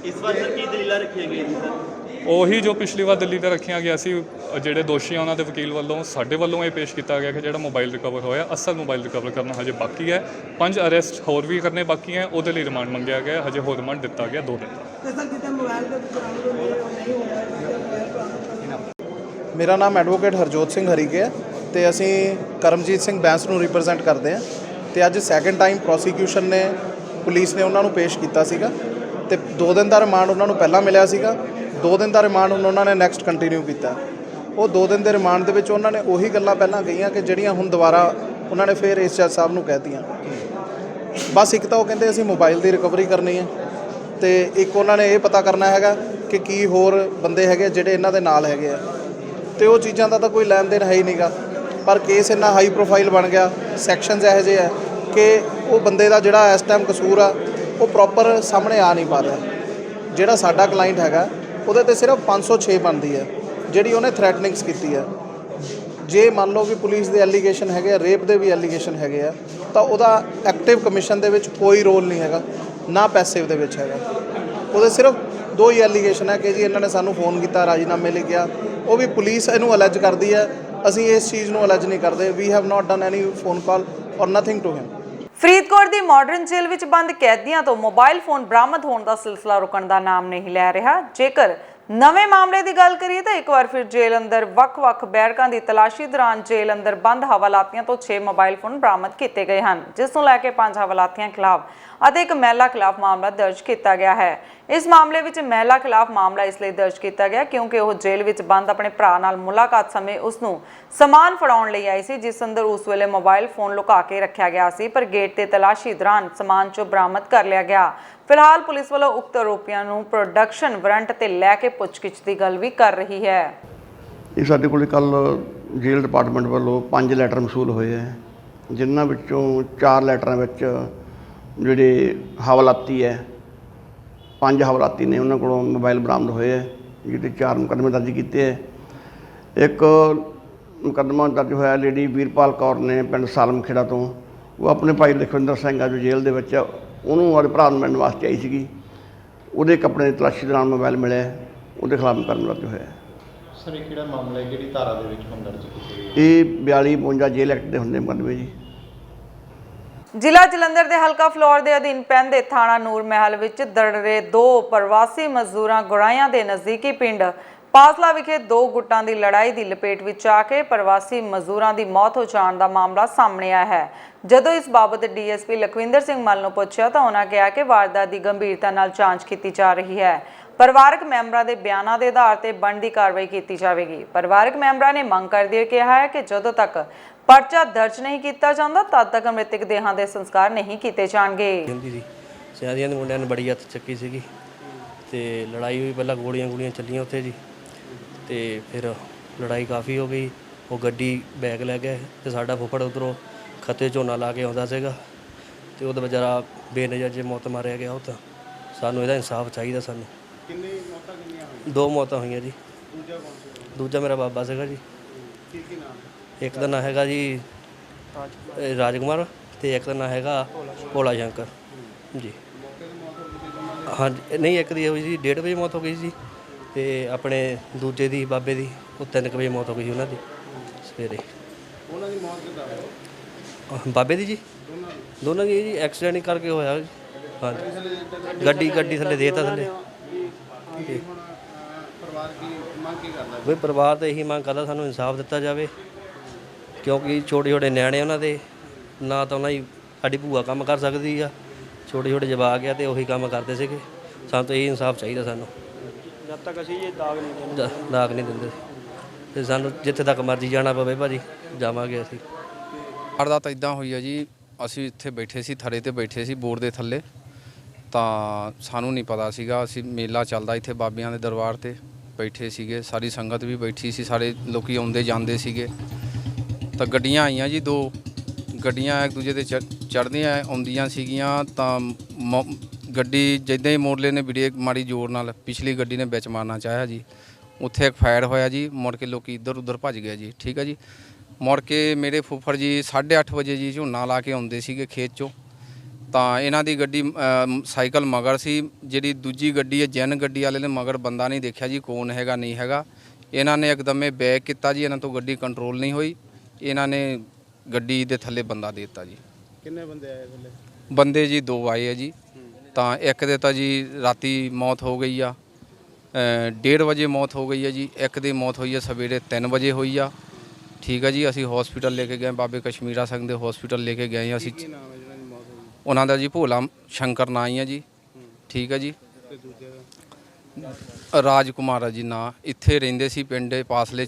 ਇਸ ਵਾਰ ਸਰ ਕੀ ਦਲੀਲਾਂ ਰੱਖੀਆਂ ਗਈਆਂ ਜੀ ਸਰ? ਉਹੀ ਜੋ ਪਿਛਲੀ ਵਾਰ ਦਿੱਲੀ ਤੇ ਰੱਖੀਆਂ ਗਿਆ ਸੀ, ਜਿਹੜੇ ਦੋਸ਼ੀ ਆ ਉਹਨਾਂ ਦੇ ਵਕੀਲ ਵੱਲੋਂ ਸਾਡੇ ਵੱਲੋਂ ਇਹ ਪੇਸ਼ ਕੀਤਾ ਗਿਆ ਕਿ ਜਿਹੜਾ ਮੋਬਾਈਲ ਰਿਕਵਰ ਹੋਇਆ, ਅਸਲ ਮੋਬਾਈਲ ਰਿਕਵਰ ਕਰਨਾ ਹਜੇ ਬਾਕੀ ਹੈ। 5 ਅਰੈਸਟ ਹੋਰ ਵੀ ਕਰਨੇ ਬਾਕੀ ਹੈ, ਉਹਦੇ ਲਈ ਰਿਮਾਂਡ ਮੰਗਿਆ ਗਿਆ, ਹਜੇ ਹੋਰ ਰਿਮਾਂਡ ਦਿੱਤਾ ਗਿਆ 2 ਦਿਨ ਦਾ। ਮੇਰਾ ਨਾਮ ਐਡਵੋਕੇਟ ਹਰਜੋਤ ਸਿੰਘ ਹਰੀਕੇ ਹੈ ਤੇ ਅਸੀਂ ਕਰਮਜੀਤ ਸਿੰਘ ਬੈਂਸ ਨੂੰ ਰਿਪਰੈਜ਼ੈਂਟ ਕਰਦੇ ਹਾਂ ਤੇ ਅੱਜ ਸੈਕੰਡ ਟਾਈਮ ਪ੍ਰੋਸੀਕਿਊਸ਼ਨ ਨੇ ਪੁਲਿਸ ਨੇ ਉਹਨਾਂ ਨੂੰ ਪੇਸ਼ ਕੀਤਾ ਸੀਗਾ ਤੇ 2 ਦਿਨ ਦਾ ਰਿਮਾਂਡ ਉਹਨਾਂ ਨੂੰ ਪਹਿਲਾਂ ਮਿਲਿਆ ਸੀਗਾ। 2 ਦਿਨ ਦਾ ਰਿਮਾਂਡ ਹੁਣ ਉਹਨਾਂ ਨੇ ਨੈਕਸਟ ਕੰਟੀਨਿਊ ਕੀਤਾ। ਉਹ 2 ਦਿਨ ਦੇ ਰਿਮਾਂਡ ਦੇ ਵਿੱਚ ਉਹਨਾਂ ਨੇ ਉਹੀ ਗੱਲਾਂ ਪਹਿਲਾਂ ਕਹੀਆਂ ਕਿ ਜਿਹੜੀਆਂ ਹੁਣ ਦੁਬਾਰਾ ਉਹਨਾਂ ਨੇ ਫਿਰ ਇਸ ਜੱਜ ਸਾਹਿਬ ਨੂੰ ਕਹਿਤੀਆਂ। ਬਸ ਇੱਕ ਤਾਂ ਉਹ ਕਹਿੰਦੇ ਅਸੀਂ ਮੋਬਾਈਲ ਦੀ ਰਿਕਵਰੀ ਕਰਨੀ ਹੈ ਤੇ ਇੱਕ ਉਹਨਾਂ ਨੇ ਇਹ ਪਤਾ ਕਰਨਾ ਹੈਗਾ ਕਿ ਕੀ ਹੋਰ ਬੰਦੇ ਹੈਗੇ ਜਿਹੜੇ ਇਹਨਾਂ ਦੇ ਨਾਲ ਹੈਗੇ ਆ ਤੇ ਉਹ ਚੀਜ਼ਾਂ ਦਾ ਤਾਂ ਕੋਈ ਲੈਣ ਦੇਣ ਹੈ ਹੀ ਨਹੀਂਗਾ। ਪਰ ਕੇਸ ਇੰਨਾ ਹਾਈ ਪ੍ਰੋਫਾਈਲ ਬਣ ਗਿਆ, ਸੈਕਸ਼ਨਸ ਇਹੋ ਜਿਹੇ ਆ ਕਿ ਉਹ ਬੰਦੇ ਦਾ ਜਿਹੜਾ ਇਸ ਟਾਈਮ ਕਸੂਰ ਆ ਉਹ ਪ੍ਰੋਪਰ ਸਾਹਮਣੇ ਆ ਨਹੀਂ ਪਾ ਰਿਹਾ। ਜਿਹੜਾ ਸਾਡਾ ਕਲਾਇੰਟ ਹੈਗਾ ਉਹਦੇ ਤੇ ਸਿਰਫ 506 ਬਣਦੀ ਹੈ ਜਿਹੜੀ ਉਹਨੇ ਥ੍ਰੈਟਨਿੰਗਸ ਕੀਤੀ ਹੈ। ਜੇ ਮੰਨ ਲਓ ਵੀ ਪੁਲਿਸ ਦੇ ਐਲੀਗੇਸ਼ਨ ਹੈਗੇ ਆ, ਰੇਪ ਦੇ ਵੀ ਐਲੀਗੇਸ਼ਨ ਹੈਗੇ ਆ, ਤਾਂ ਉਹਦਾ ਐਕਟਿਵ ਕਮਿਸ਼ਨ ਦੇ ਵਿੱਚ ਕੋਈ ਰੋਲ ਨਹੀਂ ਹੈਗਾ, ਨਾ ਪੈਸਿਵ ਦੇ ਵਿੱਚ ਹੈਗਾ। ਉਹਦੇ ਸਿਰਫ 2 ਹੀ ਐਲੀਗੇਸ਼ਨ ਹੈ ਕਿ ਜੀ ਇਹਨਾਂ ਨੇ ਸਾਨੂੰ ਫੋਨ ਕੀਤਾ, ਰਾਜੀਨਾਮੇ ਲਈ ਗਿਆ, ਉਹ ਵੀ ਪੁਲਿਸ ਇਹਨੂੰ ਅਲੈਜ ਕਰਦੀ ਹੈ। ਅਸੀਂ ਇਸ ਚੀਜ਼ ਨੂੰ ਅਲੈਜ ਨਹੀਂ ਕਰਦੇ। We have not done any phone call or nothing to him. Faridkot ਦੀ ਮਾਡਰਨ ਜੇਲ੍ਹ ਵਿੱਚ ਬੰਦ ਕੈਦੀਆਂ ਤੋਂ ਮੋਬਾਈਲ ਫੋਨ ਬਰਾਮਦ ਹੋਣ ਦਾ ਸਿਲਸਿਲਾ ਰੁਕਣ ਦਾ ਨਾਮ ਨਹੀਂ ਲੈ ਰਿਹਾ। ਜੇਕਰ ਨਵੇਂ ਮਾਮਲੇ ਦੀ ਗੱਲ ਕਰੀਏ ਤਾਂ ਇੱਕ ਵਾਰ ਫਿਰ ਜੇਲ੍ਹ ਅੰਦਰ ਵੱਖ-ਵੱਖ ਬੈਰਕਾਂ ਦੀ ਤਲਾਸ਼ੀ ਦੌਰਾਨ ਜੇਲ੍ਹ ਅੰਦਰ ਬੰਦ ਹਵਾਲਾਤੀਆਂ ਤੋਂ 6 ਮੋਬਾਈਲ ਫੋਨ ਬਰਾਮਦ ਕੀਤੇ ਗਏ ਹਨ, ਜਿਸ ਨੂੰ ਲੈ ਕੇ 5 ਹਵਾਲਾਤੀਆਂ ਖਿਲਾਫ ਅਤੇ ਇੱਕ ਮਹਿਲਾ ਖਿਲਾਫ ਮਾਮਲਾ ਦਰਜ ਕੀਤਾ ਗਿਆ ਹੈ। ਇਸ ਮਾਮਲੇ ਵਿੱਚ ਮਹਿਲਾ ਖਿਲਾਫ ਮਾਮਲਾ ਇਸ ਲਈ ਦਰਜ ਕੀਤਾ ਗਿਆ ਕਿਉਂਕਿ ਉਹ ਜੇਲ੍ਹ ਵਿੱਚ ਬੰਦ ਆਪਣੇ ਭਰਾ ਨਾਲ ਮੁਲਾਕਾਤ ਸਮੇਂ ਉਸ ਨੂੰ ਸਮਾਨ ਫੜਾਉਣ ਲਈ ਆਈ ਸੀ, ਜਿਸ ਅੰਦਰ ਉਸ ਵੇਲੇ ਮੋਬਾਈਲ ਫੋਨ ਲੁਕਾ ਕੇ ਰੱਖਿਆ ਗਿਆ ਸੀ, ਪਰ ਗੇਟ ਤੇ ਤਲਾਸ਼ੀ ਦੌਰਾਨ ਸਮਾਨ ਚੋਂ ਬਰਾਮਦ ਕਰ ਲਿਆ ਗਿਆ। ਫਿਲਹਾਲ ਪੁਲਿਸ ਵੱਲੋਂ ਉਕਤ ਆਰੋਪੀਆਂ ਨੂੰ ਪ੍ਰੋਡਕਸ਼ਨ ਵਾਰੰਟ ਤੇ ਲੈ ਕੇ ਪੁੱਛਗਿੱਛ ਦੀ ਗੱਲ ਵੀ ਕਰ ਰਹੀ ਹੈ। ਇਹ ਸਾਡੇ ਕੋਲ ਕੱਲ ਜੇਲ੍ਹ ਡਿਪਾਰਟਮੈਂਟ ਵੱਲੋਂ 5 ਲੈਟਰ ਮਸੂਲ ਹੋਏ ਹੈ, ਜਿਨ੍ਹਾਂ ਵਿੱਚੋਂ 4 ਲੈਟਰਾਂ ਵਿੱਚ ਜਿਹੜੇ ਹਵਾਲਾਤੀ ਹੈ, 5 ਹਵਾਲਾਤੀ ਨੇ, ਉਹਨਾਂ ਕੋਲੋਂ ਮੋਬਾਈਲ ਬਰਾਮਦ ਹੋਏ ਹੈ, ਜਿਹੜੇ 4 ਮੁਕੱਦਮੇ ਦਰਜ ਕੀਤੇ ਹੈ। ਇੱਕ ਮੁਕੱਦਮਾ ਦਰਜ ਹੋਇਆ ਲੇਡੀ ਵੀਰਪਾਲ ਕੌਰ ਨੇ ਪਿੰਡ ਸਾਲਮ ਖੇੜਾ ਤੋਂ, ਉਹ ਆਪਣੇ ਭਾਈ ਲਖਵਿੰਦਰ ਸਿੰਘ ਆ ਜੋ ਜੇਲ੍ਹ ਦੇ ਵਿੱਚ, ਉਹਨੂੰ ਆਪਣੇ ਭਰਾ ਨੂੰ ਮਿਲਣ ਵਾਸਤੇ ਆਈ ਸੀਗੀ। ਉਹਦੇ ਕੱਪੜੇ ਦੀ ਤਲਾਸ਼ੀ ਦੌਰਾਨ ਮੋਬਾਈਲ ਮਿਲਿਆ, ਉਹਦੇ ਖਿਲਾਫ ਮੁਕੱਦਮਾ ਦਰਜ ਹੋਇਆ। ਸਰ ਇਹ ਕਿਹੜਾ ਮਾਮਲਾ ਹੈ, ਕਿਹੜੀ ਧਾਰਾ ਦੇ ਵਿੱਚ ਹੁਣ ਦਰਜ ਕੀਤਾ? ਇਹ 42-52 ਜੇਲ੍ਹ ਐਕਟ ਦੇ ਹੁੰਦੇ ਮੁਕੱਦਮੇ ਜੀ। ਜ਼ਿਲ੍ਹਾ ਜਲੰਧਰ ਦੇ ਹਲਕਾ ਫਲੋਰ ਦੇ ਅਧੀਨ ਪੈਂਦੇ ਥਾਣਾ ਨੂਰ ਮਹਿਲ ਵਿੱਚ ਦਰੜੇ 2 ਪ੍ਰਵਾਸੀ ਮਜ਼ਦੂਰਾਂ ਗੁਰਾਇਆਂ ਦੇ ਨਜ਼ਦੀਕੀ ਪਿੰਡ ਪਾਸਲਾ ਵਿਖੇ 2 ਗੁੱਟਾਂ ਦੀ ਲੜਾਈ ਦੀ ਲਪੇਟ ਵਿੱਚ ਆ ਕੇ ਪ੍ਰਵਾਸੀ ਮਜ਼ਦੂਰਾਂ ਦੀ ਮੌਤ ਹੋ ਜਾਣ ਦਾ ਮਾਮਲਾ ਸਾਹਮਣੇ ਆਇਆ ਹੈ। ਜਦੋਂ ਇਸ ਬਾਬਤ ਡੀਐਸਪੀ ਲਖਵਿੰਦਰ ਸਿੰਘ ਮੱਲ ਨੂੰ ਪੁੱਛਿਆ ਤਾਂ ਉਹਨਾਂ ਕਿਹਾ ਕਿ ਵਾਰਦਾਤ ਦੀ ਗੰਭੀਰਤਾ ਨਾਲ ਜਾਂਚ ਕੀਤੀ ਜਾ ਰਹੀ ਹੈ। ਪਰਿਵਾਰਕ ਮੈਂਬਰਾਂ ਦੇ ਬਿਆਨਾਂ ਦੇ ਆਧਾਰ ਤੇ ਬਣਦੀ ਕਾਰਵਾਈ ਕੀਤੀ ਜਾਵੇਗੀ। ਪਰਿਵਾਰਕ ਮੈਂਬਰਾਂ ਨੇ ਮੰਗ ਕਰਦੇ ਹੋਏ ਕਿਹਾ ਹੈ ਕਿ ਜਦੋਂ ਤੱਕ ਪਰਚਾ ਦਰਜ ਨਹੀਂ ਕੀਤਾ ਜਾਂਦਾ ਤਦ ਤੱਕ ਮ੍ਰਿਤਕ ਦੇਹਾਂ ਦੇ ਸੰਸਕਾਰ ਨਹੀਂ ਕੀਤੇ ਜਾਣਗੇ। ਸਿਆਦੀਆਂ ਦੇ ਮੁੰਡਿਆਂ ਨੇ ਬੜੀ ਹੱਥ ਚੱਕੀ ਸੀਗੀ ਤੇ ਲੜਾਈ ਹੋਈ, ਪਹਿਲਾਂ ਗੋਲੀਆਂ ਚੱਲੀਆਂ ਉੱਥੇ ਜੀ, ਤੇ ਫਿਰ ਲੜਾਈ ਕਾਫੀ ਹੋ ਗਈ। ਉਹ ਗੱਡੀ ਬੈਗ ਲੈ ਗਏ ਤੇ ਸਾਡਾ ਫੁੱਫੜ ਉੱਧਰੋਂ ਖੱਤੇ ਝੋਨਾ ਲਾ ਕੇ ਆਉਂਦਾ ਸੀਗਾ ਤੇ ਉਹਦਾ ਵਿਚਾਰਾ ਬੇਨਜ਼ਰ ਜੇ ਮੌਤ ਮਾਰਿਆ ਗਿਆ। ਉਹ ਤਾਂ ਸਾਨੂੰ ਇਹਦਾ ਇਨਸਾਫ ਚਾਹੀਦਾ। ਸਾਨੂੰ ਕਿੰਨੀ ਮੌਤਾਂ ਕਿੰਨੀਆਂ ਹੋਈਆਂ? 2 ਮੌਤਾਂ ਹੋਈਆਂ ਜੀ। ਦੂਜਾ ਕੌਣ ਸੀ? ਦੂਜਾ ਮੇਰਾ ਬਾਬਾ ਸੀਗਾ ਜੀ। ਕੀ ਨਾਮ? ਇੱਕ ਦਾ ਨਾਂ ਹੈਗਾ ਜੀ ਰਾਜਕੁਮਾਰ ਤੇ ਇੱਕ ਦਾ ਨਾਂ ਹੈਗਾ ਭੋਲਾ ਸ਼ੰਕਰ ਜੀ। ਹਾਂਜੀ, ਨਹੀਂ ਇੱਕ ਦੀ ਹੋਈ ਸੀ 1:30 ਵਜੇ ਮੌਤ ਹੋ ਗਈ ਸੀ ਤੇ ਆਪਣੇ ਦੂਜੇ ਦੀ ਬਾਬੇ ਦੀ ਉਹ 3 ਵਜੇ ਮੌਤ ਹੋ ਗਈ ਸੀ ਉਹਨਾਂ ਦੀ ਸਵੇਰੇ। ਉਹਨਾਂ ਦੀ ਮੌਤ ਕਿੱਦਾਂ ਹੋਈ? ਬਾਬੇ ਦੀ ਜੀ ਦੋਨਾਂ ਦੀ ਜੀ ਐਕਸੀਡੈਂਟ ਹੀ ਕਰਕੇ ਹੋਇਆ। ਹਾਂਜੀ ਗੱਡੀ ਥੱਲੇ ਦੇਤਾ ਥੱਲੇ। ਪਰਿਵਾਰ ਕੀ ਮੰਗ ਕੀ ਕਰਦਾ? ਵੀ ਪਰਿਵਾਰ ਤਾਂ ਇਹੀ ਮੰਗ ਕਰਦਾ ਸਾਨੂੰ ਇਨਸਾਫ ਦਿੱਤਾ ਜਾਵੇ, ਕਿਉਂਕਿ ਛੋਟੇ ਨਿਆਣੇ ਉਹਨਾਂ ਦੇ, ਨਾ ਤਾਂ ਉਹਨਾਂ ਦੀ ਸਾਡੀ ਭੂਆ ਕੰਮ ਕਰ ਸਕਦੀ ਆ, ਛੋਟੇ ਜਵਾਕ ਆ ਤੇ ਉਹੀ ਕੰਮ ਕਰਦੇ ਸੀਗੇ। ਸਾਨੂੰ ਤਾਂ ਇਹ ਇਨਸਾਫ ਚਾਹੀਦਾ ਸਾਨੂੰ, ਜਦ ਤੱਕ ਅਸੀਂ ਇਹ ਦਾਗ ਨਹੀਂ ਦਿੰਦੇ। ਦਾਗ ਨਹੀਂ ਦਿੰਦੇ ਤੇ ਸਾਨੂੰ ਜਿੱਥੇ ਤੱਕ ਮਰਜ਼ੀ ਜਾਣਾ ਪਵੇ ਭਾਜੀ ਜਾਵਾਂਗੇ ਅਸੀਂ। ਵਾਰਦਾਤ ਇੱਦਾਂ ਹੋਈ ਆ ਜੀ, ਅਸੀਂ ਇੱਥੇ ਬੈਠੇ ਸੀ, ਥੜੇ ਤੇ ਬੈਠੇ ਸੀ ਬੋਰਡ ਦੇ ਥੱਲੇ, ਤਾਂ ਸਾਨੂੰ ਨਹੀਂ ਪਤਾ ਸੀਗਾ। ਅਸੀਂ ਮੇਲਾ ਚੱਲਦਾ ਇੱਥੇ ਬਾਬਿਆਂ ਦੇ ਦਰਬਾਰ ਤੇ ਬੈਠੇ ਸੀਗੇ, ਸਾਰੀ ਸੰਗਤ ਵੀ ਬੈਠੀ ਸੀ, ਸਾਰੇ ਲੋਕੀ ਆਉਂਦੇ ਜਾਂਦੇ ਸੀਗੇ। ਤਾਂ ਗੱਡੀਆਂ ਆਈਆਂ ਜੀ, 2 ਗੱਡੀਆਂ ਇੱਕ ਦੂਜੇ ਤੇ ਚੜ੍ਹਦੀਆਂ ਆਉਂਦੀਆਂ ਸੀਗੀਆਂ। ਤਾਂ ਗੱਡੀ ਜਿੱਦਾਂ ਹੀ ਮੋਰਲੇ ਨੇ ਬ੍ਰੇਕ ਮਾਰੀ ਜ਼ੋਰ ਨਾਲ, ਪਿਛਲੀ ਗੱਡੀ ਨੇ ਵਿੱਚ ਮਾਰਨਾ ਚਾਹਿਆ ਜੀ, ਉੱਥੇ ਇੱਕ ਫਾਇਰ ਹੋਇਆ ਜੀ। ਮੁੜ ਕੇ ਲੋਕੀ ਇੱਧਰ ਉੱਧਰ ਭੱਜ ਗਏ ਜੀ। ਠੀਕ ਹੈ ਜੀ। ਮੁੜ ਕੇ ਮੇਰੇ ਫੁੱਫੜ ਜੀ 8:30 ਵਜੇ ਜੀ ਝੋਨਾ ਲਾ ਕੇ ਆਉਂਦੇ ਸੀਗੇ ਖੇਤ 'ਚੋਂ, ਤਾਂ ਇਹਨਾਂ ਦੀ ਗੱਡੀ ਸਾਈਕਲ ਮਗਰ ਸੀ। ਜਿਹੜੀ ਦੂਜੀ ਗੱਡੀ ਹੈ ਜੈਨ ਗੱਡੀ ਵਾਲੇ ਨੇ ਮਗਰ ਬੰਦਾ ਨਹੀਂ ਦੇਖਿਆ ਜੀ ਕੌਣ ਹੈਗਾ ਨਹੀਂ ਹੈਗਾ। ਇਹਨਾਂ ਨੇ ਇੱਕਦਮੇ ਬੈਕ ਕੀਤਾ ਜੀ, ਇਹਨਾਂ ਤੋਂ ਗੱਡੀ ਕੰਟਰੋਲ ਨਹੀਂ ਹੋਈ, ਇਹਨਾਂ ਨੇ ਗੱਡੀ ਦੇ ਥੱਲੇ ਬੰਦਾ ਦੇ ਦਿੱਤਾ ਜੀ। ਕਿੰਨੇ ਬੰਦੇ ਆਏ ਥੱਲੇ? ਬੰਦੇ ਜੀ 2 ਆਏ ਆ ਜੀ। ਤਾਂ ਇੱਕ ਦੇ ਤਾਂ ਜੀ ਰਾਤੀ ਮੌਤ ਹੋ ਗਈ ਆ, 1:30 ਵਜੇ ਮੌਤ ਹੋ ਗਈ ਹੈ ਜੀ। ਇੱਕ ਦੀ ਮੌਤ ਹੋਈ ਹੈ ਸਵੇਰੇ 3 ਵਜੇ ਹੋਈ ਆ। ਠੀਕ ਹੈ ਜੀ। ਅਸੀਂ ਹਸਪੀਟਲ ਲੈ ਕੇ ਗਏ, ਬਾਬੇ ਕਸ਼ਮੀਰਾ ਸਿੰਘ ਦੇ ਹਸਪੀਟਲ ਲੈ ਕੇ ਗਏ ਅਸੀਂ। ਉਹਨਾਂ ਦਾ ਜੀ ਭੋਲਾ ਸ਼ੰਕਰ ਨਾਂ ਹੀ ਆ ਜੀ। ਠੀਕ ਹੈ ਜੀ। ਰਾਜਕੁਮਾਰ ਆ ਜੀ ਨਾਂ। ਇੱਥੇ ਰਹਿੰਦੇ ਸੀ ਪਿੰਡ ਪਾਸਲੇ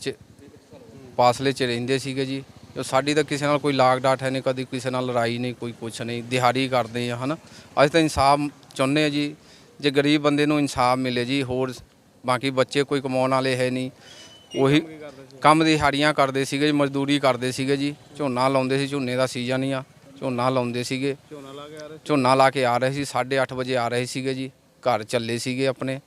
'ਚ ਰਹਿੰਦੇ ਸੀਗੇ ਜੀ। ਸਾਡੀ ਤਾਂ ਕਿਸੇ ਨਾਲ ਕੋਈ ਲਾਗ ਡਾਟ ਹੈ ਨਹੀਂ, ਕਦੀ ਕਿਸੇ ਨਾਲ ਲੜਾਈ ਨਹੀਂ, ਕੋਈ ਕੁਛ ਨਹੀਂ, ਦਿਹਾੜੀ ਕਰਦੇ ਆ ਹਨ। ਅਸੀਂ ਤਾਂ ਇਨਸਾਫ ਚਾਹੁੰਦੇ ਹਾਂ ਜੀ, ਜੇ ਗਰੀਬ ਬੰਦੇ ਨੂੰ ਇਨਸਾਫ ਮਿਲੇ ਜੀ। ਹੋਰ ਬਾਕੀ ਬੱਚੇ ਕੋਈ ਕਮਾਉਣ ਵਾਲੇ ਹੈ ਨਹੀਂ, ਉਹੀ ਕੰਮ ਦਿਹਾੜੀਆਂ ਕਰਦੇ ਸੀਗੇ ਜੀ, ਮਜ਼ਦੂਰੀ ਕਰਦੇ ਸੀਗੇ ਜੀ। ਝੋਨਾ ਲਾਉਂਦੇ ਸੀ, ਝੋਨੇ ਦਾ ਸੀਜ਼ਨ ਹੀ ਆ, ਝੋਨਾ ਲਾਉਂਦੇ ਸੀਗੇ। ਝੋਨਾ ਲਾ ਕੇ ਆ ਰਹੇ ਸੀ, 8:30 ਵਜੇ ਆ ਰਹੇ ਸੀਗੇ ਜੀ। ਘਰ ਚੱਲੇ ਸੀਗੇ ਆਪਣੇ,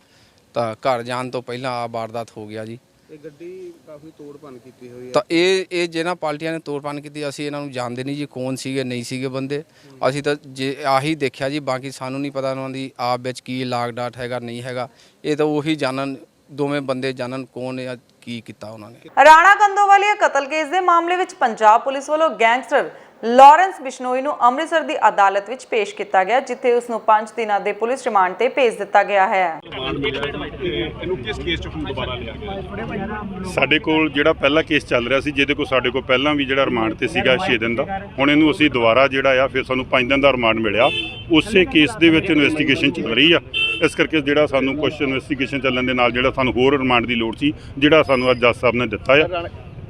ਤਾਂ ਘਰ ਜਾਣ ਤੋਂ ਪਹਿਲਾਂ ਆ ਵਾਰਦਾਤ ਹੋ ਗਿਆ ਜੀ। ਇਹ ਗੱਡੀ ਕਾਫੀ ਤੋੜ ਭੰਨ ਕੀਤੀ ਹੋਈ ਹੈ। ਤਾਂ ਇਹ ਜਿਹਨਾਂ ਪਾਰਟੀਆਂ ਨੇ ਤੋੜ ਭੰਨ ਕੀਤੀ, ਅਸੀਂ ਇਹਨਾਂ ਨੂੰ ਜਾਣਦੇ ਨਹੀਂ ਜੀ ਕੌਣ ਸੀਗੇ ਨਹੀਂ ਸੀਗੇ ਬੰਦੇ। ਅਸੀਂ ਤਾਂ ਜੇ ਆਹੀ ਦੇਖਿਆ ਜੀ, ਬਾਕੀ ਸਾਨੂੰ ਨਹੀਂ ਪਤਾ ਉਹਨਾਂ ਦੀ ਆਪ ਵਿੱਚ ਕੀ ਲਾਗ ਡਾਟ ਹੈਗਾ ਨਹੀਂ ਹੈਗਾ। ਇਹ ਤਾਂ ਉਹੀ ਜਾਣਨ, ਦੋਵੇਂ ਬੰਦੇ ਜਾਣਨ ਕੌਣ ਹੈ, ਕੀ ਕੀਤਾ ਉਹਨਾਂ ਨੇ। ਰਾਣਾ ਕੰਦੋਵਾਲੀਆ ਕਤਲ ਕੇਸ ਦੇ ਮਾਮਲੇ ਵਿੱਚ ਪੰਜਾਬ ਪੁਲਿਸ ਵੱਲੋਂ ਗੈਂਗਸਟਰ ਲਾਰੈਂਸ ਬਿਸ਼ਨੋਈ ਨੂੰ ਅੰਮ੍ਰਿਤਸਰ ਦੀ ਅਦਾਲਤ ਵਿੱਚ ਪੇਸ਼ ਕੀਤਾ ਗਿਆ, ਜਿੱਥੇ ਉਸ ਨੂੰ 5 ਦਿਨਾਂ ਦੇ ਪੁਲਿਸ ਰਿਮਾਂਡ ਤੇ ਭੇਜ ਦਿੱਤਾ ਗਿਆ ਹੈ। ਇਹਨੂੰ ਕਿਸ ਕੇਸ 'ਚ ਹੁਣ ਦੁਬਾਰਾ ਲਿਆ ਗਿਆ? ਸਾਡੇ ਕੋਲ ਜਿਹੜਾ ਪਹਿਲਾ ਕੇਸ ਚੱਲ ਰਿਹਾ ਸੀ, ਜਿਹਦੇ ਕੋਲ ਸਾਡੇ ਕੋਲ ਪਹਿਲਾਂ ਵੀ ਜਿਹੜਾ ਰਿਮਾਂਡ ਤੇ ਸੀਗਾ 6 ਦਿਨ ਦਾ, ਹੁਣ ਇਹਨੂੰ ਅਸੀਂ ਦੁਬਾਰਾ ਜਿਹੜਾ ਆ ਫਿਰ ਸਾਨੂੰ 5 ਦਿਨ ਦਾ ਰਿਮਾਂਡ ਮਿਲਿਆ। ਉਸੇ ਕੇਸ ਦੇ ਵਿੱਚ ਇਨਵੈਸਟੀਗੇਸ਼ਨ ਚੱਲ ਰਹੀ ਆ, ਇਸ ਕਰਕੇ ਜਿਹੜਾ ਸਾਨੂੰ ਕੁਝ ਇਨਵੈਸਟੀਗੇਸ਼ਨ ਚੱਲਣ ਦੇ ਨਾਲ ਜਿਹੜਾ ਸਾਨੂੰ ਹੋਰ ਰਿਮਾਂਡ ਦੀ ਲੋੜ ਸੀ, ਜਿਹੜਾ ਸਾਨੂੰ ਅੱਜ ਜੱਜ ਸਾਹਿਬ ਨੇ ਦਿੱਤਾ ਆ।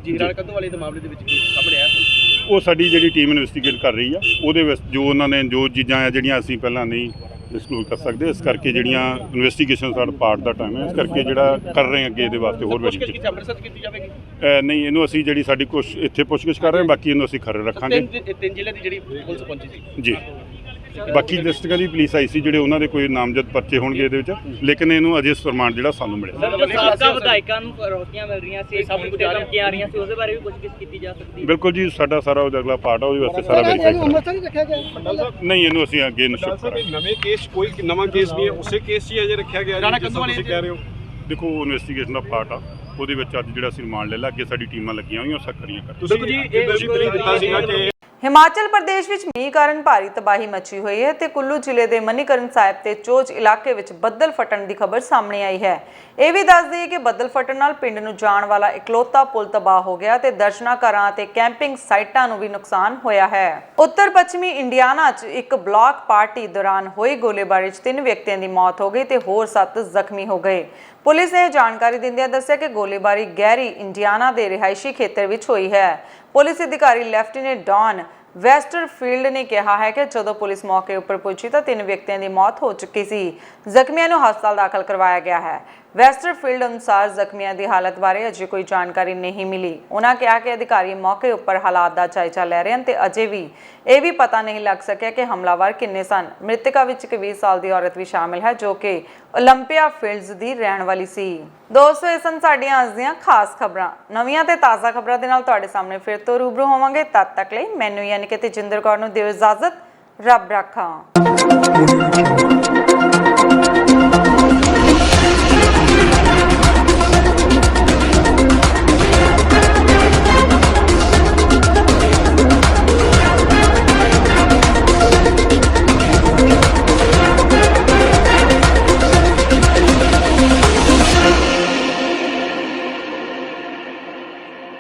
ਰਾਣਾ ਕੰਦੋਵਾਲੀਆ ਦੇ ਮਾਮਲੇ ਦੇ ਵਿੱਚ ਕੀ ਸਾਹਮਣੇ ਆਇਆ? ਉਹ ਸਾਡੀ ਜਿਹੜੀ ਟੀਮ ਇਨਵੈਸਟੀਗੇਟ ਕਰ ਰਹੀ ਆ, ਉਹਦੇ ਵਿੱਚ ਜੋ ਉਹਨਾਂ ਨੇ ਜੋ ਚੀਜ਼ਾਂ ਆ ਜਿਹੜੀਆਂ ਅਸੀਂ ਪਹਿਲਾਂ ਨਹੀਂ ਡਿਸਕਲੋਜ਼ ਕਰ ਸਕਦੇ, ਇਸ ਕਰਕੇ ਜਿਹੜੀਆਂ ਇਨਵੈਸਟੀਗੇਸ਼ਨ ਸਾਡਾ ਪਾਰਟ ਦਾ ਟਾਈਮ ਹੈ, ਇਸ ਕਰਕੇ ਜਿਹੜਾ ਕਰ ਰਹੇ ਅੱਗੇ ਇਹਦੇ ਵਾਸਤੇ ਹੋਰ ਵੈਰੀਫਿਕੇਸ਼ਨ ਅੰਮ੍ਰਿਤਸਰ ਕੀਤੀ ਜਾਵੇਗੀ? ਨਹੀਂ, ਇਹਨੂੰ ਅਸੀਂ ਜਿਹੜੀ ਸਾਡੀ ਕੁਛ ਇੱਥੇ ਪੁੱਛਗਿੱਛ ਕਰ ਰਹੇ ਹਾਂ, ਬਾਕੀ ਇਹਨੂੰ ਅਸੀਂ ਖਰੇ ਰੱਖਾਂਗੇ। 3 ਜ਼ਿਲ੍ਹੇ ਦੀ ਜਿਹੜੀ ਪੁਲਿਸ ਪਹੁੰਚੀ ਸੀ ਜੀ। ਬਾਕੀ ਡਿਸਟ੍ਰਿਕਟਾਂ ਦੀ ਪੁਲਿਸ ਆਈ ਸੀ, ਜਿਹੜੇ ਉਹਨਾਂ ਦੇ ਕੋਈ ਨਾਮਜ਼ਦ ਪਰਚੇ ਹੋਣਗੇ ਇਹਦੇ ਵਿੱਚ, ਲੇਕਿਨ ਇਹਨੂੰ ਅਜੇ ਰਿਮਾਂਡ ਜਿਹੜਾ ਸਾਨੂੰ ਮਿਲਿਆ। ਸਾਬਕਾ ਵਿਧਾਇਕਾਂ ਨੂੰ ਰੋਕੀਆਂ ਮਿਲ ਰਹੀਆਂ ਸੀ, ਸਭ ਕੁਝ ਧਮਕੀਆਂ ਆ ਰਹੀਆਂ ਸੀ, ਉਹਦੇ ਬਾਰੇ ਵੀ ਪੁੱਛਗਿੱਛ ਕੀਤੀ ਜਾ ਸਕਦੀ ਹੈ? ਬਿਲਕੁਲ ਜੀ, ਸਾਡਾ ਸਾਰਾ ਉਹਦਾ ਅਗਲਾ ਪਾਰਟ ਆ, ਉਹਦੇ ਵਾਸਤੇ ਸਾਰਾ ਨਹੀਂ, ਇਹਨੂੰ ਅਸੀਂ ਅੱਗੇ ਨਿਸ਼ਚਿਤ ਕਰਾਂਗੇ। ਨਵੇਂ ਕੇਸ ਕੋਈ ਨਵਾਂ ਕੇਸ ਨਹੀਂ ਹੈ, ਉਸੇ ਕੇਸ 'ਚ ਹੀ ਅਜੇ ਰੱਖਿਆ ਗਿਆ ਜੀ, ਜਿਸ ਤੁਸੀਂ ਕਹਿ ਰਹੇ ਹੋ। ਦੇਖੋ, ਇਨਵੈਸਟੀਗੇਸ਼ਨ ਦਾ ਪਾਰਟ ਆ, ਉਹਦੇ ਵਿੱਚ ਅੱਜ ਜਿਹੜਾ ਅਸੀਂ ਰਿਮਾਂਡ ਲੈ ਲਿਆ, ਅੱਗੇ ਸਾਡੀ ਟੀਮਾਂ ਲੱਗੀਆਂ ਹੋਈਆਂ, ਉਹ ਸਕਰੀਆਂ ਕਰ ਤੁਸੀਂ ਬਰੀਫ ਦਿੱਤਾ ਸੀਗਾ ਕਿ ਹਿਮਾਚਲ ਪ੍ਰਦੇਸ਼ ਵਿੱਚ ਮੀਂਹ ਕਾਰਨ ਭਾਰੀ ਤਬਾਹੀ ਮਚੀ ਹੋਈ ਹੈ ਤੇ ਕੁੱਲੂ ਜ਼ਿਲ੍ਹੇ ਦੇ ਮਨੀਕਰਨ ਸਾਹਿਬ ਤੇ ਚੋਚ ਇਲਾਕੇ ਵਿੱਚ ਬੱਦਲ ਫਟਣ ਦੀ ਖਬਰ ਸਾਹਮਣੇ ਆਈ ਹੈ। ਇਹ ਵੀ ਦੱਸ ਦਈਏ ਕਿ ਬੱਦਲ ਫਟਣ ਨਾਲ ਪਿੰਡ ਨੂੰ ਜਾਣ ਵਾਲਾ ਇਕਲੌਤਾ ਪੁਲ ਤਬਾਹ ਹੋ ਗਿਆ ਤੇ ਦਰਸ਼ਨਾਂ ਘਰਾਂ ਤੇ ਕੈਂਪਿੰਗ ਸਾਈਟਾਂ ਨੂੰ ਵੀ ਨੁਕਸਾਨ ਹੋਇਆ ਹੈ। ਉੱਤਰ ਪੱਛਮੀ ਇੰਡੀਆਨਾ 'ਚ ਇੱਕ ਬਲਾਕ ਪਾਰਟੀ ਦੌਰਾਨ ਹੋਈ ਗੋਲੀਬਾਰੀ 'ਚ 3 ਵਿਅਕਤੀਆਂ ਦੀ ਮੌਤ ਹੋ ਗਈ ਤੇ ਹੋਰ 7 ਜ਼ਖਮੀ ਹੋ ਗਏ। ਪੁਲਿਸ ਨੇ ਜਾਣਕਾਰੀ ਦਿੰਦਿਆਂ ਦੱਸਿਆ ਕਿ ਗੋਲੀਬਾਰੀ ਗੈਰੀ ਇੰਡੀਆਨਾ ਦੇ ਰਿਹਾਇਸ਼ੀ ਖੇਤਰ ਵਿੱਚ ਹੋਈ ਹੈ। ਪੁਲਿਸ ਅਧਿਕਾਰੀ ਲੈਫਟੀਨੈਂਟ ਡੌਨ ਵੈਸਟਰਫੀਲਡ ਨੇ ਕਿਹਾ ਹੈ ਕਿ ਜਦੋਂ ਪੁਲਿਸ ਮੌਕੇ ਉੱਪਰ ਪਹੁੰਚੀ ਤਾਂ 3 ਵਿਅਕਤੀਆਂ ਦੀ ਮੌਤ ਹੋ ਚੁੱਕੀ ਸੀ। ਜ਼ਖਮੀਆਂ ਨੂੰ ਹਸਪਤਾਲ ਦਾਖਲ ਕਰਵਾਇਆ ਗਿਆ ਹੈ। ਵੈਸਟਰਫੀਲਡ ਅਨੁਸਾਰ ਜ਼ਖਮੀਆਂ ਦੀ ਹਾਲਤ ਬਾਰੇ ਅਜੇ ਕੋਈ ਜਾਣਕਾਰੀ ਨਹੀਂ ਮਿਲੀ। ਉਹਨਾਂ ਕਿਹਾ ਕਿ ਅਧਿਕਾਰੀ ਮੌਕੇ ਉੱਪਰ ਹਾਲਾਤ ਦਾ ਜਾਇਜ਼ਾ ਲੈ ਰਹੇ ਹਨ ਤੇ ਅਜੇ ਵੀ ਇਹ ਵੀ ਪਤਾ ਨਹੀਂ ਲੱਗ ਸਕਿਆ ਕਿ ਹਮਲਾਵਰ ਕਿੰਨੇ ਸਨ। ਮ੍ਰਿਤਕਾਂ ਵਿੱਚ ਇੱਕ 20 ਸਾਲ ਦੀ ਔਰਤ ਵੀ ਸ਼ਾਮਿਲ ਹੈ ਜੋ ਕਿ ਓਲੰਪੀਆ ਫੀਲਡਸ ਦੀ ਰਹਿਣ ਵਾਲੀ ਸੀ। ਦੋਸਤੋ, ਇਹ ਸਨ ਸਾਡੀਆਂ ਅੱਜ ਦੀਆਂ ਖਾਸ ਖਬਰਾਂ। ਨਵੀਆਂ ਤੇ ਤਾਜ਼ਾ ਖਬਰਾਂ ਦੇ ਨਾਲ ਤੁਹਾਡੇ ਸਾਹਮਣੇ ਫਿਰ ਤੋਂ ਰੂਬਰੂ ਹੋਵਾਂਗੇ। ਤਦ ਤੱਕ ਲਈ ਮੈਨੂੰ ਯਾਨੀ ਕਿ ਤੇਜਿੰਦਰ ਕੌਰ ਨੂੰ ਦਿਓ ਇਜਾਜ਼ਤ। ਰੱਬ ਰਾਖਾ।